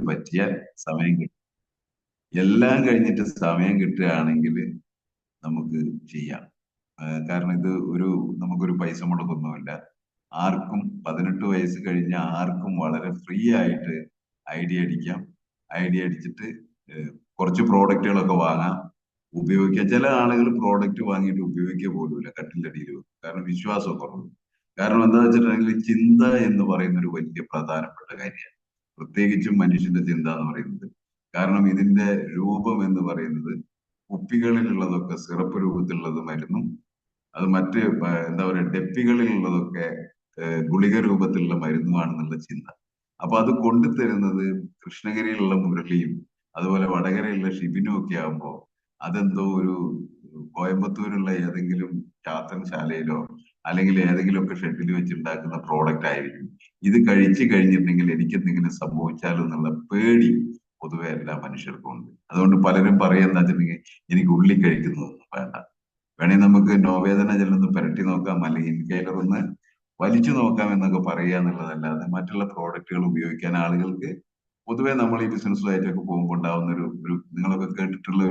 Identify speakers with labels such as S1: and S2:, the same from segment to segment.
S1: പറ്റിയാൽ സമയം കിട്ടും. എല്ലാം കഴിഞ്ഞിട്ട് സമയം കിട്ടുകയാണെങ്കിൽ നമുക്ക് ചെയ്യാം. കാരണം ഇത് നമുക്കൊരു പൈസ മുടക്കൊന്നുമില്ല. ആർക്കും 18 വയസ്സ് കഴിഞ്ഞ ആർക്കും വളരെ ഫ്രീ ആയിട്ട് ഐഡിയ അടിക്കാം. ഐഡിയ അടിച്ചിട്ട് കുറച്ച് പ്രോഡക്റ്റുകളൊക്കെ വാങ്ങാം, ഉപയോഗിക്കാം. ചില ആളുകൾ പ്രോഡക്റ്റ് വാങ്ങിയിട്ട് ഉപയോഗിക്കുക പോലുമില്ല, കട്ടിലിന്റെ അടിയിൽ വെക്കും. കാരണം വിശ്വാസം കുറവ്. കാരണം എന്താ വെച്ചിട്ടുണ്ടെങ്കിൽ ചിന്ത എന്ന് പറയുന്ന ഒരു വലിയ പ്രധാനപ്പെട്ട കാര്യമാണ്. പ്രത്യേകിച്ചും മനുഷ്യന്റെ ചിന്ത എന്ന് പറയുന്നത്. കാരണം ഇതിന്റെ രൂപം എന്ന് പറയുന്നത് കുപ്പികളിലുള്ളതൊക്കെ സിറപ്പ് രൂപത്തിലുള്ളത് മരുന്നും, അത് മറ്റ് എന്താ പറയുക ഡെപ്പികളിലുള്ളതൊക്കെ ഗുളിക രൂപത്തിലുള്ള മരുന്നുമാണെന്നുള്ള ചിന്ത. അപ്പൊ അത് കൊണ്ടുതരുന്നത് കൃഷ്ണഗിരിയിലുള്ള മുരളിയും അതുപോലെ വടകരയിലുള്ള ഷിബിനും ഒക്കെ ആകുമ്പോ അതെന്തോ ഒരു കോയമ്പത്തൂരുള്ള ഏതെങ്കിലും ശാലയിലോ അല്ലെങ്കിൽ ഏതെങ്കിലും ഒക്കെ ഷെഡിൽ വെച്ചുണ്ടാക്കുന്ന പ്രോഡക്റ്റ് ആയിരിക്കും. ഇത് കഴിച്ചു കഴിഞ്ഞിട്ടുണ്ടെങ്കിൽ എനിക്ക് എന്തെങ്കിലും സംഭവിച്ചാലോ എന്നുള്ള പേടി പൊതുവെ എല്ലാ മനുഷ്യർക്കും ഉണ്ട്. അതുകൊണ്ട് പലരും പറയുന്ന വെച്ചിട്ടുണ്ടെങ്കിൽ എനിക്ക് ഉള്ളി കഴിക്കുന്നതൊന്നും വേണ്ട, വേണമെങ്കിൽ നമുക്ക് നോവേദന ചെല്ലൊന്ന് പുരട്ടി നോക്കാം, അല്ലെങ്കിൽ ഇൻഹേലർ ഒന്ന് വലിച്ചു നോക്കാം എന്നൊക്കെ പറയുക എന്നുള്ളതല്ലാതെ മറ്റുള്ള പ്രോഡക്റ്റുകൾ ഉപയോഗിക്കാൻ ആളുകൾക്ക് പൊതുവെ നമ്മൾ ഈ ബിസിനസ്സുമായിട്ടൊക്കെ പോകുമ്പോൾ ഉണ്ടാവുന്ന ഒരു നിങ്ങളൊക്കെ കേട്ടിട്ടുള്ള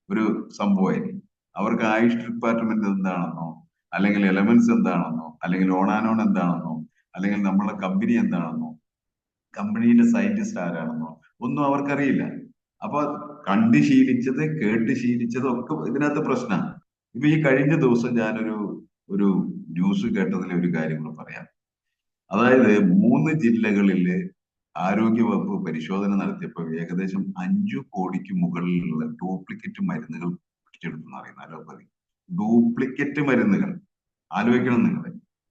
S1: ഒരു സംഭവമായിരിക്കും. അവർക്ക് ആയുഷ് ഡിപ്പാർട്ട്മെന്റ് എന്താണെന്നോ അല്ലെങ്കിൽ എലമെന്റ്സ് എന്താണെന്നോ അല്ലെങ്കിൽ ഓണാനോൺ എന്താണെന്നോ അല്ലെങ്കിൽ നമ്മളെ കമ്പനി എന്താണെന്നോ കമ്പനിയുടെ സയന്റിസ്റ്റ് ആരാണെന്നോ ഒന്നും അവർക്കറിയില്ല. അപ്പൊ കണ്ട് ശീലിച്ചത് കേട്ട് ശീലിച്ചത് ഒക്കെ ഇതിനകത്ത് പ്രശ്നമാണ്. ഇപ്പൊ ഈ കഴിഞ്ഞ ദിവസം ഒരു ന്യൂസ് കേട്ടതിലെ ഒരു കാര്യം കൂടെ പറയാം. അതായത് 3 ജില്ലകളില് ആരോഗ്യവകുപ്പ് പരിശോധന നടത്തിയപ്പോൾ ഏകദേശം 5 കോടിക്ക് മുകളിലുള്ള ഡ്യൂപ്ലിക്കേറ്റ് മരുന്നുകൾ പിടിച്ചെടുത്തു അറിയുന്ന അലോപ്പതി. ഡ്യൂപ്ലിക്കേറ്റ് മരുന്നുകൾ ആലോചിക്കണം നിങ്ങൾ.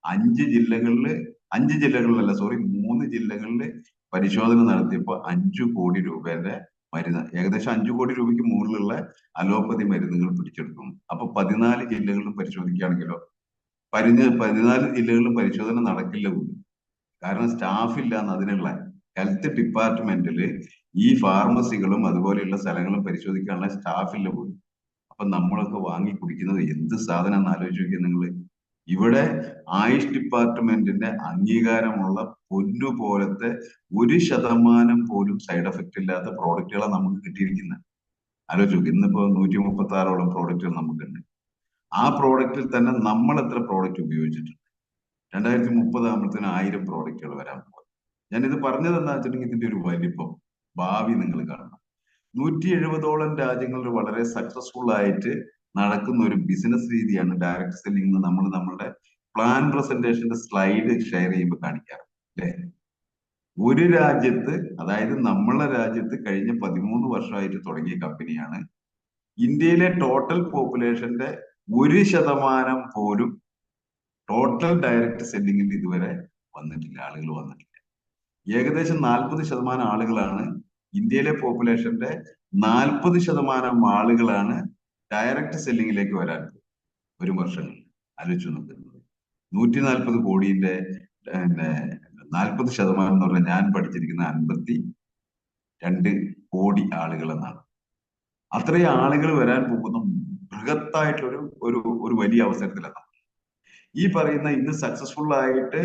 S1: 5 ജില്ലകളില്, 5 ജില്ലകളിലല്ല, സോറി, 3 ജില്ലകളില് പരിശോധന നടത്തിയപ്പോൾ 5 കോടി രൂപയുടെ മരുന്ന്, ഏകദേശം 5 കോടി രൂപയ്ക്ക് മുകളിലുള്ള അലോപ്പതി മരുന്നുകൾ പിടിച്ചെടുക്കും. അപ്പൊ 14 ജില്ലകളിലും പരിശോധിക്കുകയാണെങ്കിലോ 14 ജില്ലകളിലും പരിശോധന നടക്കില്ല പോലും. കാരണം സ്റ്റാഫ് ഇല്ല എന്ന്. അതിനുള്ള ഹെൽത്ത് ഡിപ്പാർട്ട്മെന്റിൽ ഈ ഫാർമസികളും അതുപോലെയുള്ള സ്ഥലങ്ങളും പരിശോധിക്കാനുള്ള സ്റ്റാഫ് ഇല്ല പോലും. അപ്പൊ നമ്മളൊക്കെ വാങ്ങി കുടിക്കുന്നത് എന്ത് സാധനം എന്ന് ആലോചിച്ച് നോക്കിയാൽ നിങ്ങൾ. ഇവിടെ ആയുഷ് ഡിപ്പാർട്ട്മെന്റിന്റെ അംഗീകാരമുള്ള പൊന്നു പോലത്തെ 1% പോലും സൈഡ് എഫക്ട് ഇല്ലാത്ത പ്രോഡക്റ്റുകളാണ് നമുക്ക് കിട്ടിയിരിക്കുന്നത്. ആലോചിച്ച് നോക്കി. ഇന്നിപ്പോ 136ഓളം പ്രോഡക്റ്റുകൾ നമുക്കുണ്ട്. ആ പ്രോഡക്റ്റിൽ തന്നെ നമ്മൾ എത്ര പ്രോഡക്റ്റ് ഉപയോഗിച്ചിട്ടുണ്ട്? 2030 ആകുമ്പോഴത്തേന് 1000 പ്രോഡക്റ്റുകൾ വരാൻ പോകും. ഞാനിത് പറഞ്ഞത് എന്താ വെച്ചിട്ടുണ്ടെങ്കിൽ ഇതിന്റെ ഒരു വലിപ്പം, ഭാവി നിങ്ങൾ കാണണം. 170ഓളം രാജ്യങ്ങളിൽ വളരെ സക്സസ്ഫുൾ ആയിട്ട് നടക്കുന്ന ഒരു ബിസിനസ് രീതിയാണ് ഡയറക്ട് സെല്ലിംഗ് എന്ന് നമ്മൾ നമ്മളുടെ പ്ലാൻ പ്രസന്റേഷന്റെ സ്ലൈഡ് ഷെയർ ചെയ്യുമ്പോൾ കാണിക്കാറ് അല്ലെ. ഒരു രാജ്യത്ത്, അതായത് നമ്മളെ രാജ്യത്ത് കഴിഞ്ഞ 13 വർഷമായിട്ട് തുടങ്ങിയ കമ്പനിയാണ്. ഇന്ത്യയിലെ ടോട്ടൽ പോപ്പുലേഷന്റെ 1% പോലും ടോട്ടൽ ഡയറക്ട് സെല്ലിംഗിൽ ഇതുവരെ വന്നിട്ടില്ല, ആളുകൾ വന്നിട്ടില്ല. ഏകദേശം 40% ആളുകളാണ് ഇന്ത്യയിലെ പോപ്പുലേഷന്റെ 40% ആളുകളാണ് ഡയറക്ട് സെല്ലിംഗിലേക്ക് വരാൻ ഒരു വർഷങ്ങളിൽ. ആലോചിച്ചു നോക്കുന്നത് 140 കോടിന്റെ 40% എന്ന് പറഞ്ഞാൽ ഞാൻ പഠിച്ചിരിക്കുന്ന 52 കോടി ആളുകൾ എന്നാണ്. അത്രയും ആളുകൾ വരാൻ പോകുന്ന ബൃഹത്തായിട്ടുള്ളൊരു ഒരു ഒരു വലിയ അവസരത്തിലാണ് ഈ പറയുന്ന ഇന്ന് സക്സസ്ഫുൾ ആയിട്ട്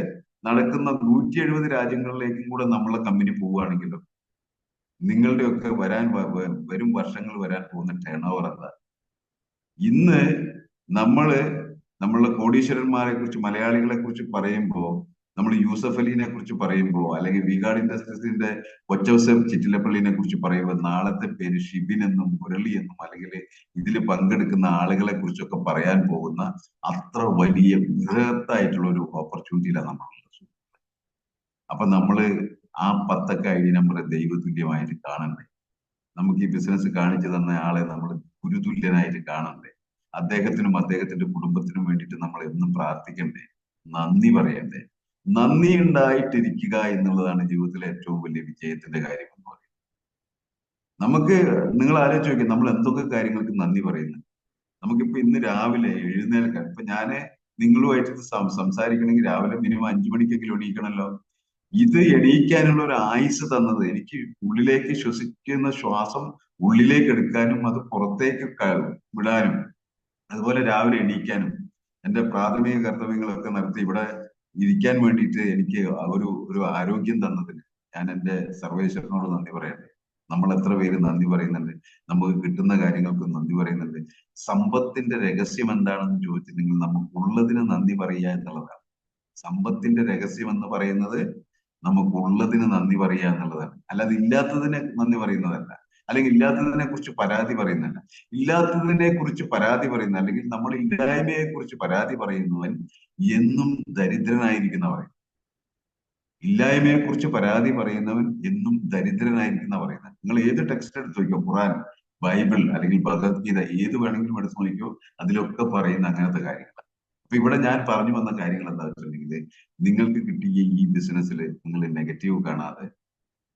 S1: നടക്കുന്ന 170 രാജ്യങ്ങളിലേക്കും കൂടെ നമ്മളെ കമ്പനി പോവുകയാണെങ്കിലും നിങ്ങളുടെയൊക്കെ വരും വർഷങ്ങൾ വരാൻ പോകുന്ന ടേൺ ഓവർ എന്താ? ഇന്ന് നമ്മളെ കോടീശ്വരന്മാരെ കുറിച്ച്, മലയാളികളെ കുറിച്ച് പറയുമ്പോൾ, നമ്മൾ യൂസഫ് അലിനെ കുറിച്ച് പറയുമ്പോൾ, അല്ലെങ്കിൽ വികാട് ഇൻഡസ്ട്രീസിന്റെ കൊച്ചൗസഫ് ചിറ്റിലപ്പള്ളിനെ കുറിച്ച് പറയുമ്പോൾ നാളത്തെ പേര് ഷിബിൻ എന്നും മുരളി എന്നും അല്ലെങ്കിൽ ഇതിൽ പങ്കെടുക്കുന്ന ആളുകളെ കുറിച്ചൊക്കെ പറയാൻ പോകുന്ന അത്ര വലിയ ബൃഹത്തായിട്ടുള്ള ഒരു ഓപ്പർച്യൂണിറ്റിയിലാണ് നമ്മളുള്ളത്. അപ്പൊ നമ്മള് ആ 10 ഐഡി നമ്പർ ദൈവതുല്യമായിട്ട് കാണണ്ടേ? നമുക്ക് ഈ ബിസിനസ് കാണിച്ചു തന്ന ആളെ നമ്മൾ ഗുരുതുല്യനായിട്ട് കാണണ്ടേ? അദ്ദേഹത്തിനും അദ്ദേഹത്തിന്റെ കുടുംബത്തിനും വേണ്ടിയിട്ട് നമ്മൾ എന്നും പ്രാർത്ഥിക്കണ്ടേ? നന്ദി പറയണ്ടേ? നന്ദി ഉണ്ടായിട്ടിരിക്കുക എന്നുള്ളതാണ് ജീവിതത്തിലെ ഏറ്റവും വലിയ വിജയത്തിന്റെ കാര്യം എന്ന് പറയുന്നത്. നമുക്ക്, നിങ്ങൾ ആലോചിച്ച് നോക്കിയാൽ നമ്മൾ എന്തൊക്കെ കാര്യങ്ങൾക്ക് നന്ദി പറയുന്നു. നമുക്കിപ്പോ ഇന്ന് രാവിലെ എഴുന്നേൽക്കാൻ, ഇപ്പൊ ഞാന് നിങ്ങളുമായിട്ട് സംസാരിക്കണമെങ്കിൽ രാവിലെ മിനിമം 5 മണിക്കെങ്കിലും എണീക്കണമല്ലോ. ഇത് എണീക്കാനുള്ള ഒരു ആയുസ് തന്നത്, എനിക്ക് ഉള്ളിലേക്ക് ശ്വസിക്കുന്ന ശ്വാസം ഉള്ളിലേക്ക് എടുക്കാനും അത് പുറത്തേക്ക് വിടാനും അതുപോലെ രാവിലെ എണീക്കാനും എന്റെ പ്രാഥമിക കർത്തവ്യങ്ങളൊക്കെ നടത്തി ഇവിടെ ഇരിക്കാൻ വേണ്ടിയിട്ട് എനിക്ക് ഒരു ആരോഗ്യം തന്നതിന് ഞാൻ എന്റെ സർവേശ്വരനോട് നന്ദി പറയട്ടെ. നമ്മൾ എത്ര പേര് നന്ദി പറയുന്നുണ്ട്, നമുക്ക് കിട്ടുന്ന കാര്യങ്ങൾക്ക് നന്ദി പറയുന്നുണ്ട്. സമ്പത്തിന്റെ രഹസ്യം എന്താണെന്ന് ചോദിച്ചിട്ടുണ്ടെങ്കിൽ നമുക്കുള്ളതിന് നന്ദി പറയുക എന്നുള്ളതാണ്. സമ്പത്തിന്റെ രഹസ്യം എന്ന് പറയുന്നത് നമുക്കുള്ളതിന് നന്ദി പറയുക എന്നുള്ളതാണ്. അല്ലാതെ ഇല്ലാത്തതിനെ നന്ദി പറയുന്നതല്ല, അല്ലെങ്കിൽ ഇല്ലാത്തതിനെ കുറിച്ച് പരാതി പറയുന്നതല്ല. ഇല്ലാത്തതിനെ കുറിച്ച് പരാതി പറയുന്ന, അല്ലെങ്കിൽ നമ്മൾ ഇല്ലായ്മയെ കുറിച്ച് പരാതി പറയുന്നവൻ എന്നും ദരിദ്രനായിരിക്കുന്ന. ഇല്ലായ്മയെ കുറിച്ച് പരാതി പറയുന്നവൻ എന്നും ദരിദ്രനായിരിക്കുന്ന പറയുന്നത്. നിങ്ങൾ ഏത് ടെക്സ്റ്റ് എടുത്ത് നോക്കിയോ, ഖുറാൻ, ബൈബിൾ അല്ലെങ്കിൽ ഭഗവത്ഗീത, ഏത് വേണമെങ്കിലും എടുത്ത് നോക്കിയോ, അതിലൊക്കെ പറയുന്ന അങ്ങനത്തെ കാര്യങ്ങൾ. അപ്പൊ ഇവിടെ ഞാൻ പറഞ്ഞു വന്ന കാര്യങ്ങൾ എന്താ വെച്ചിട്ടുണ്ടെങ്കിൽ, നിങ്ങൾക്ക് കിട്ടിയ ഈ ബിസിനസ്സിൽ നിങ്ങൾ നെഗറ്റീവ് കാണാതെ,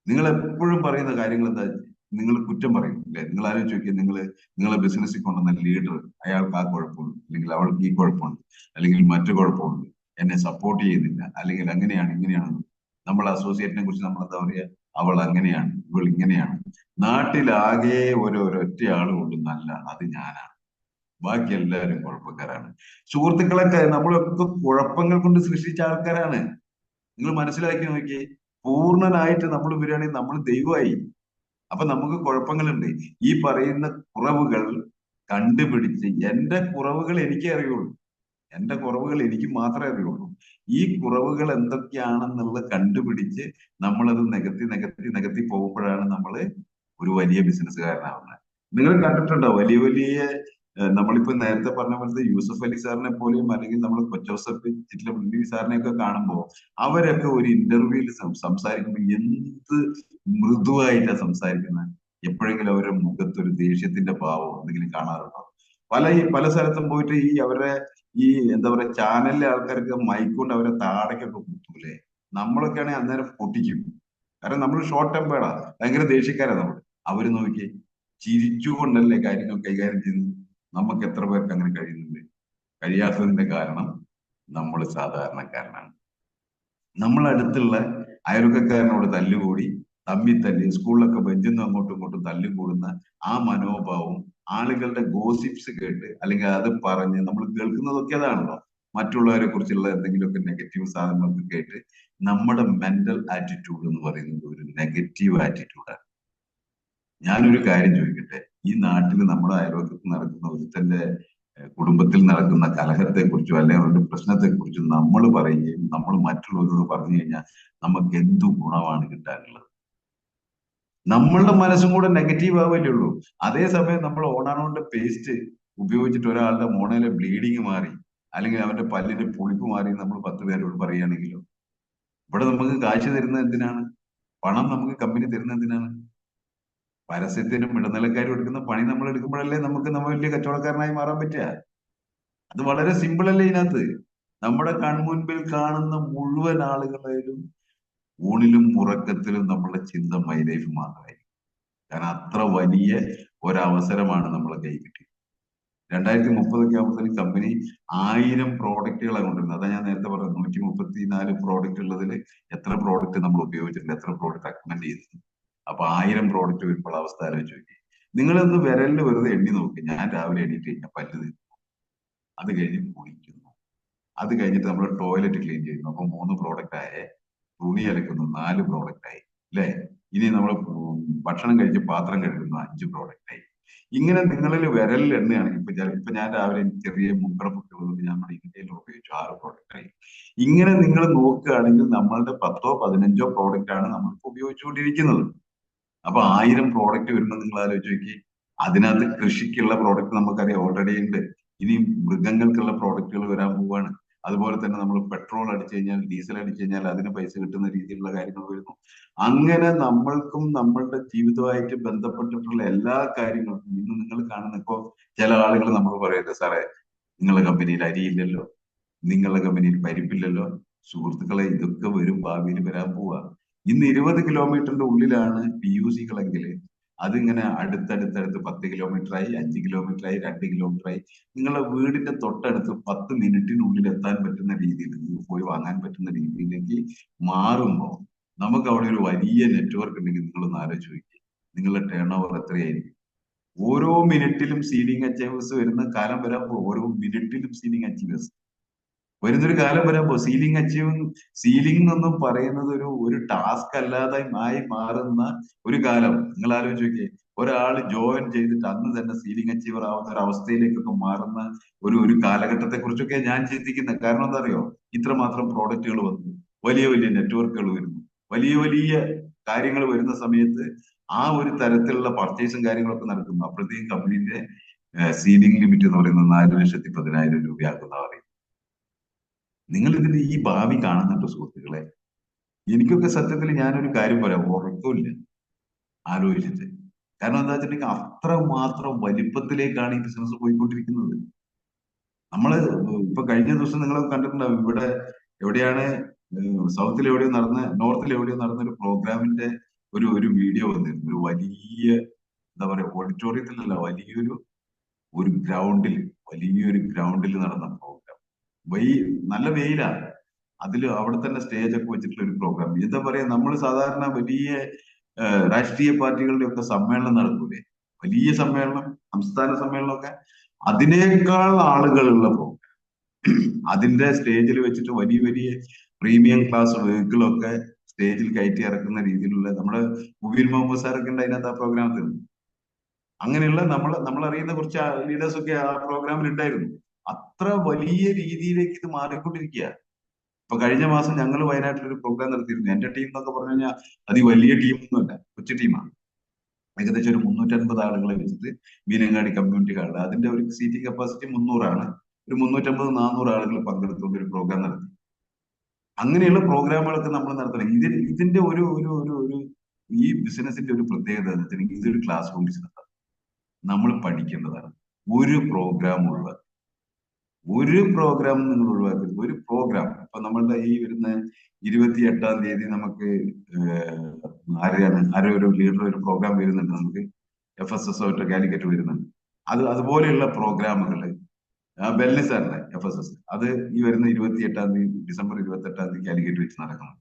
S1: നിങ്ങൾ എപ്പോഴും പറയുന്ന കാര്യങ്ങൾ എന്താ, നിങ്ങൾ കുറ്റം പറയും അല്ലെ. നിങ്ങൾ ആലോചിച്ച് നോക്കിയാൽ, നിങ്ങളെ ബിസിനസ്സിൽ കൊണ്ടുവന്ന ലീഡർ, അയാൾക്ക് ആ കുഴപ്പമുണ്ട്, അല്ലെങ്കിൽ അവൾക്ക് ഈ കുഴപ്പമുണ്ട്, അല്ലെങ്കിൽ മറ്റു കുഴപ്പമുണ്ട്, എന്നെ സപ്പോർട്ട് ചെയ്യുന്നില്ല, അല്ലെങ്കിൽ അങ്ങനെയാണ് ഇങ്ങനെയാണ്. നമ്മൾ അസോസിയേറ്റിനെ കുറിച്ച് നമ്മൾ എന്താ പറയുക, അവൾ അങ്ങനെയാണ്, ഇവൾ ഇങ്ങനെയാണ്. നാട്ടിലാകെ ഒരൊറ്റ ആളുള്ളൂ നല്ല, അത് ഞാനാണ്. ബാക്കി എല്ലാവരും കുഴപ്പക്കാരാണ്. സുഹൃത്തുക്കളൊക്കെ നമ്മളൊക്കെ കുഴപ്പങ്ങൾ കൊണ്ട് സൃഷ്ടിച്ച ആൾക്കാരാണ്. നിങ്ങൾ മനസ്സിലാക്കി നോക്കിയേ, പൂർണ്ണനായിട്ട് നമ്മൾ വരികയാണെങ്കിൽ നമ്മൾ ദൈവമായി. അപ്പൊ നമുക്ക് കുഴപ്പങ്ങളുണ്ട്. ഈ പറയുന്ന കുറവുകൾ കണ്ടുപിടിച്ച്, എന്റെ കുറവുകൾ എനിക്കേ അറിയുള്ളൂ, എന്റെ കുറവുകൾ എനിക്ക് മാത്രമേ അറിയുള്ളൂ. ഈ കുറവുകൾ എന്തൊക്കെയാണെന്നുള്ളത് കണ്ടുപിടിച്ച് നമ്മളത് നികത്തി നികത്തി നികത്തി പോകുമ്പോഴാണ് നമ്മൾ ഒരു വലിയ ബിസിനസ്സുകാരനാവുന്നത്. നിങ്ങൾ കണ്ടിട്ടുണ്ടോ വലിയ വലിയ നമ്മളിപ്പോ നേരത്തെ പറഞ്ഞ പോലത്തെ യൂസഫ് അലി സാറിനെ പോലെയും, അല്ലെങ്കിൽ നമ്മൾ കൊച്ചോസഫ് ചിറ്റലപ്പള്ളി സാറിനെ ഒക്കെ കാണുമ്പോൾ, അവരൊക്കെ ഒരു ഇന്റർവ്യൂവിൽ സംസാരിക്കുമ്പോൾ എന്ത് മൃദുവായിട്ടാണ് സംസാരിക്കുന്നത്. എപ്പോഴെങ്കിലും അവരുടെ മുഖത്ത് ഒരു ദേഷ്യത്തിന്റെ ഭാവം എന്തെങ്കിലും കാണാറുണ്ടോ? പല സ്ഥലത്തും പോയിട്ട് ഈ അവരുടെ ഈ എന്താ പറയാ ചാനലിലെ ആൾക്കാർക്ക് മൈക്ക് കൊണ്ട് അവരെ താടയ്ക്കൊക്കെ കുത്തൂലേ. നമ്മളൊക്കെ ആണെങ്കിൽ അന്നേരം പൊട്ടിക്കും. കാരണം നമ്മൾ ഷോർട്ട് ടെമ്പേർഡാ, ഭയങ്കര ദേഷ്യക്കാരാ നമ്മൾ. അവര് നോക്കി ചിരിച്ചുകൊണ്ടല്ലേ കാര്യങ്ങൾ കൈകാര്യം ചെയ്യുന്നത്. നമുക്ക് എത്ര പേർക്ക് അങ്ങനെ കഴിയുന്നുണ്ട്? കഴിയാത്തതിന്റെ കാരണം നമ്മൾ സാധാരണക്കാരനാണ്. നമ്മൾ അടുത്തുള്ള അയൽവക്കക്കാരനോട് തല്ലുകൂടി, തല്ലി സ്കൂളിലൊക്കെ ബെഞ്ചിന്ന് അങ്ങോട്ടും ഇങ്ങോട്ടും തല്ലുകൂടുന്ന ആ മനോഭാവം, ആളുകളുടെ ഗോസിപ്സ് കേട്ട്, അല്ലെങ്കിൽ അത് പറഞ്ഞ് നമ്മൾ കേൾക്കുന്നതൊക്കെ അതാണല്ലോ. മറ്റുള്ളവരെ കുറിച്ചുള്ള എന്തെങ്കിലുമൊക്കെ നെഗറ്റീവ് സാധനങ്ങളൊക്കെ കേട്ട് നമ്മുടെ മെന്റൽ ആറ്റിറ്റ്യൂഡ് എന്ന് പറയുന്നത് ഒരു നെഗറ്റീവ് ആറ്റിറ്റ്യൂഡാണ്. ഞാനൊരു കാര്യം ചോദിക്കട്ടെ, ഈ നാട്ടിൽ നമ്മുടെ അയൽവക്കത്ത് നടക്കുന്ന ഒരുത്തന്റെ കുടുംബത്തിൽ നടക്കുന്ന കലഹത്തെ കുറിച്ചോ അല്ലെങ്കിൽ അവരുടെ പ്രശ്നത്തെ കുറിച്ചോ നമ്മൾ പറയുകയും നമ്മൾ മറ്റുള്ളവരോട് പറഞ്ഞു കഴിഞ്ഞാൽ നമുക്ക് എന്തു ഗുണമാണ് കിട്ടാനുള്ളത്? നമ്മളുടെ മനസ്സും കൂടെ നെഗറ്റീവ് ആവല്ലേ ഉള്ളൂ. അതേസമയം നമ്മൾ ഓണാണോന്റെ പേസ്റ്റ് ഉപയോഗിച്ചിട്ട് ഒരാളുടെ മോണയിലെ ബ്ലീഡിങ് മാറി, അല്ലെങ്കിൽ അവന്റെ പല്ലിന്റെ പുളിപ്പ് മാറി നമ്മൾ 10 പേരോട് പറയുകയാണെങ്കിലോ, ഇവിടെ നമുക്ക് കാശ് തരുന്നത് എന്തിനാണ്? പണം നമുക്ക് കമ്പനി തരുന്നത് എന്തിനാണ്? പരസ്യത്തിനും ഇടനിലക്കാരും എടുക്കുന്ന പണി നമ്മൾ എടുക്കുമ്പോഴല്ലേ നമ്മൾ വലിയ കച്ചവടക്കാരനായി മാറാൻ പറ്റുക. അത് വളരെ സിമ്പിൾ അല്ലേ ഇതിനകത്ത്. നമ്മുടെ കൺമുൻപിൽ കാണുന്ന മുഴുവൻ ആളുകളായാലും ഊണിലും ഉറക്കത്തിലും നമ്മളുടെ ചിന്ത മൈ ലൈഫ് മാത്രമായിരിക്കും. കാരണം അത്ര വലിയ ഒരവസരമാണ് നമ്മളെ കൈ കിട്ടിയത്. 2030 ആകുമ്പോഴത്തേക്കും കമ്പനി 1000 പ്രോഡക്റ്റുകളാണ് കൊണ്ടുവരുന്നത്. അതാ ഞാൻ നേരത്തെ പറഞ്ഞത്, 134 പ്രോഡക്റ്റ് ഉള്ളതിൽ എത്ര പ്രോഡക്റ്റ് നമ്മൾ ഉപയോഗിച്ചിട്ടുണ്ട്, എത്ര പ്രോഡക്റ്റ് അക്മെന്റ് ചെയ്തിട്ടുണ്ട്. അപ്പൊ 1000 പ്രോഡക്റ്റ് വരുമ്പോൾ അവസ്ഥ ആലോചിച്ച് നോക്കി. നിങ്ങളൊന്ന് വിരലിൽ വെറുതെ എണ്ണി നോക്കി. ഞാൻ രാവിലെ എണീറ്റ് കഴിഞ്ഞാൽ പല്ല് തേക്കുന്നു, അത് കഴിഞ്ഞ് കുളിക്കുന്നു, അത് കഴിഞ്ഞിട്ട് നമ്മൾ ടോയ്ലറ്റ് ക്ലീൻ ചെയ്യുന്നു, അപ്പൊ 3 പ്രോഡക്റ്റ് ആയേ. തുണി അലക്കുന്നു, 4 പ്രോഡക്റ്റ് ആയി അല്ലെ. ഇനി നമ്മൾ ഭക്ഷണം കഴിച്ച് പാത്രം കഴുകുന്നു, 5 പ്രോഡക്റ്റ് ആയി. ഇങ്ങനെ നിങ്ങളിൽ വിരലിൽ എണ്ണയാണെങ്കിൽ ഇപ്പൊ ഞാൻ രാവിലെ ചെറിയ മുൻകറപ്പൊക്കെ ഉള്ളത് നമ്മുടെ ഇന്ത്യയിൽ ഉപയോഗിച്ചു, 6 പ്രോഡക്റ്റ് ആയി. ഇങ്ങനെ നിങ്ങൾ നോക്കുകയാണെങ്കിൽ നമ്മളുടെ 10ഓ 15ഓ പ്രോഡക്റ്റ് ആണ് നമ്മളിപ്പോ ഉപയോഗിച്ചുകൊണ്ടിരിക്കുന്നത്. അപ്പൊ 1000 പ്രോഡക്റ്റ് വരുമ്പോൾ നിങ്ങൾ ആലോചിച്ച് നോക്കി. അതിനകത്ത് കൃഷിക്കുള്ള പ്രോഡക്റ്റ് നമുക്കറിയാം ഓൾറെഡി ഉണ്ട്. ഇനി മൃഗങ്ങൾക്കുള്ള പ്രോഡക്റ്റുകൾ വരാൻ പോവാണ്. അതുപോലെ തന്നെ നമ്മൾ പെട്രോൾ അടിച്ചു കഴിഞ്ഞാൽ, ഡീസൽ അടിച്ചു കഴിഞ്ഞാൽ അതിന് പൈസ കിട്ടുന്ന രീതിയിലുള്ള കാര്യങ്ങൾ വരുന്നു. അങ്ങനെ നമ്മൾക്കും നമ്മളുടെ ജീവിതമായിട്ട് ബന്ധപ്പെട്ടിട്ടുള്ള എല്ലാ കാര്യങ്ങൾക്കും ഇന്ന് നിങ്ങൾ കാണുന്ന, ഇപ്പോ ചില ആളുകൾ നമ്മൾ പറയട്ടെ, സാറേ നിങ്ങളുടെ കമ്പനിയിൽ അരിയില്ലല്ലോ, നിങ്ങളുടെ കമ്പനിയിൽ പരിപ്പില്ലല്ലോ. സുഹൃത്തുക്കളെ, ഇതൊക്കെ വരും, ഭാവിയിൽ വരാൻ പോവാ. ഇന്ന് 20 കിലോമീറ്ററിന്റെ ഉള്ളിലാണ് PUCകളെങ്കിൽ അതിങ്ങനെ അടുത്തടുത്തടുത്ത് 10 കിലോമീറ്റർ ആയി, 5 കിലോമീറ്റർ ആയി, 2 കിലോമീറ്റർ ആയി. നിങ്ങളുടെ വീടിന്റെ തൊട്ടടുത്ത് 10 മിനിറ്റിനുള്ളിൽ എത്താൻ പറ്റുന്ന രീതിയിൽ, നിങ്ങൾക്ക് പോയി വാങ്ങാൻ പറ്റുന്ന രീതിയിലേക്ക് മാറുമ്പോൾ നമുക്ക് അവിടെ ഒരു വലിയ നെറ്റ്വർക്ക് ഉണ്ടെങ്കിൽ നിങ്ങളൊന്ന് ആലോചിച്ച് നോക്കി, നിങ്ങളുടെ ടേൺ ഓവർ എത്രയായിരിക്കും? ഓരോ മിനിറ്റിലും സീഡിങ് അച്ചീവേഴ്സ് വരുന്ന കാലം വരാൻ പോകും. ഓരോ മിനിറ്റിലും സീഡിങ് അച്ചീവേഴ്സ്. വരുന്നൊരു കാലം വരാമ്പോ സീലിംഗ് എന്നൊന്നും പറയുന്നത് ഒരു ടാസ്ക് അല്ലാതെ ആയി മാറുന്ന ഒരു കാലം നിങ്ങൾ ആലോചിച്ച് നോക്കിയേ. ഒരാൾ ജോയിൻ ചെയ്തിട്ട് അന്ന് തന്നെ സീലിംഗ് അച്ചീവർ ആവുന്ന ഒരു അവസ്ഥയിലേക്കൊക്കെ മാറുന്ന ഒരു കാലഘട്ടത്തെ കുറിച്ചൊക്കെ ഞാൻ ചിന്തിക്കുന്നത്. കാരണം എന്താ അറിയോ? ഇത്രമാത്രം പ്രോഡക്റ്റുകൾ വന്നു, വലിയ വലിയ നെറ്റ്വർക്കുകൾ വരുന്നു, വലിയ വലിയ കാര്യങ്ങൾ വരുന്ന സമയത്ത് ആ ഒരു തരത്തിലുള്ള പർച്ചേസും കാര്യങ്ങളൊക്കെ നടക്കുന്നു. അപ്പോഴത്തേക്കും കമ്പനീന്റെ സീലിംഗ് ലിമിറ്റ് എന്ന് പറയുന്നത് 4,10,000 രൂപയാക്കുന്ന പറയും. നിങ്ങൾ ഇതിന്റെ ഈ ഭാവി കാണുന്നുണ്ടോ സുഹൃത്തുക്കളെ? എനിക്കൊക്കെ സത്യത്തിൽ ഞാനൊരു കാര്യം പറയാം, ഉറക്കമില്ല ആലോചിച്ചിട്ട്. കാരണം എന്താ വെച്ചിട്ടുണ്ടെങ്കിൽ അത്രമാത്രം വലിപ്പത്തിലേക്കാണ് ഈ ബിസിനസ് പോയിക്കൊണ്ടിരിക്കുന്നത്. നമ്മള് ഇപ്പൊ കഴിഞ്ഞ ദിവസം നിങ്ങൾ കണ്ടിട്ടുണ്ടാവും, ഇവിടെ എവിടെയാണ് സൗത്തിൽ എവിടെയോ നടന്ന, നോർത്തിൽ എവിടെയോ നടന്ന ഒരു പ്രോഗ്രാമിന്റെ ഒരു വീഡിയോ വന്നിരുന്നു. ഒരു വലിയ, എന്താ പറയാ, ഓഡിറ്റോറിയത്തിലല്ല, ഒരു ഗ്രൗണ്ടിൽ വലിയൊരു ഗ്രൗണ്ടിൽ നടന്ന പ്രോഗ്രാം. നല്ല വെയിലാണ്. അതിൽ അവിടെ തന്നെ സ്റ്റേജ് ഒക്കെ വെച്ചിട്ടുള്ള ഒരു പ്രോഗ്രാം. എന്താ പറയാ, നമ്മൾ സാധാരണ വലിയ രാഷ്ട്രീയ പാർട്ടികളുടെ ഒക്കെ സമ്മേളനം നടക്കൂലേ, വലിയ സമ്മേളനം, സംസ്ഥാന സമ്മേളനമൊക്കെ, അതിനേക്കാൾ ആളുകളുള്ള പ്രോഗ്രാം. അതിന്റെ സ്റ്റേജിൽ വെച്ചിട്ട് വലിയ വലിയ പ്രീമിയം ക്ലാസ് വെഹിക്കിളൊക്കെ സ്റ്റേജിൽ കയറ്റി ഇറക്കുന്ന രീതിയിലുള്ള, നമ്മുടെ മുബീൻ മുഹമ്മദ് സാറൊക്കെ ഉണ്ട് അതിനകത്ത്, ആ പ്രോഗ്രാമത്തിൽ. അങ്ങനെയുള്ള നമ്മൾ അറിയുന്ന കുറച്ച് ലീഡേഴ്സ് ഒക്കെ ആ പ്രോഗ്രാമിൽ ഉണ്ടായിരുന്നു. അത്ര വലിയ രീതിയിലേക്ക് ഇത് മാറിക്കൊണ്ടിരിക്കുക. ഇപ്പൊ കഴിഞ്ഞ മാസം ഞങ്ങൾ വയനാട്ടിൽ ഒരു പ്രോഗ്രാം നടത്തിയിരുന്നു. എന്റെ ടീം എന്നൊക്കെ പറഞ്ഞു കഴിഞ്ഞാൽ അത് വലിയ ടീമൊന്നുമല്ല, കൊച്ചു ടീമാണ്. ഏകദേശം ഒരു 350 ആളുകളെ വെച്ചിട്ട് മീനങ്ങാടി കമ്മ്യൂണിറ്റി ഹാളിൽ, അതിന്റെ ഒരു സീറ്റിംഗ് കപ്പാസിറ്റി 300 ആണ്. ഒരു 350-400 ആളുകൾ പങ്കെടുത്തുകൊണ്ട് ഒരു പ്രോഗ്രാം നടത്തി. അങ്ങനെയുള്ള പ്രോഗ്രാമുകളൊക്കെ നമ്മൾ നടത്തണം. ഇതിന്റെ ഒരു ഈ ബിസിനസിന്റെ ഒരു പ്രത്യേകത എന്ന് വെച്ചിട്ടുണ്ടെങ്കിൽ ഇതൊരു ക്ലാസ് റൂം ബിസിനസ്. നമ്മൾ പഠിക്കേണ്ടതാണ്. ഒരു പ്രോഗ്രാം ഒഴിവാക്കി, ഒരു പ്രോഗ്രാം നിങ്ങൾ ഒഴിവാക്കരുത്. ഒരു പ്രോഗ്രാം ഇപ്പൊ നമ്മളുടെ ഈ വരുന്ന 28-ാം തീയതി നമുക്ക് ആരോ ഒരു ലീഡർ ഒരു പ്രോഗ്രാം വരുന്നുണ്ട് നമുക്ക്, FSS ആയിട്ട് കാലിക്കറ്റ് വരുന്നുണ്ട്. അതുപോലെയുള്ള പ്രോഗ്രാമുകൾ, വെൽനസ് സാറിന്റെ FSS, അത് ഈ വരുന്ന 28-ാം തീയതി, ഡിസംബർ 28-ാം തീയതി കാലിക്കറ്റ് വെച്ച് നടക്കണം.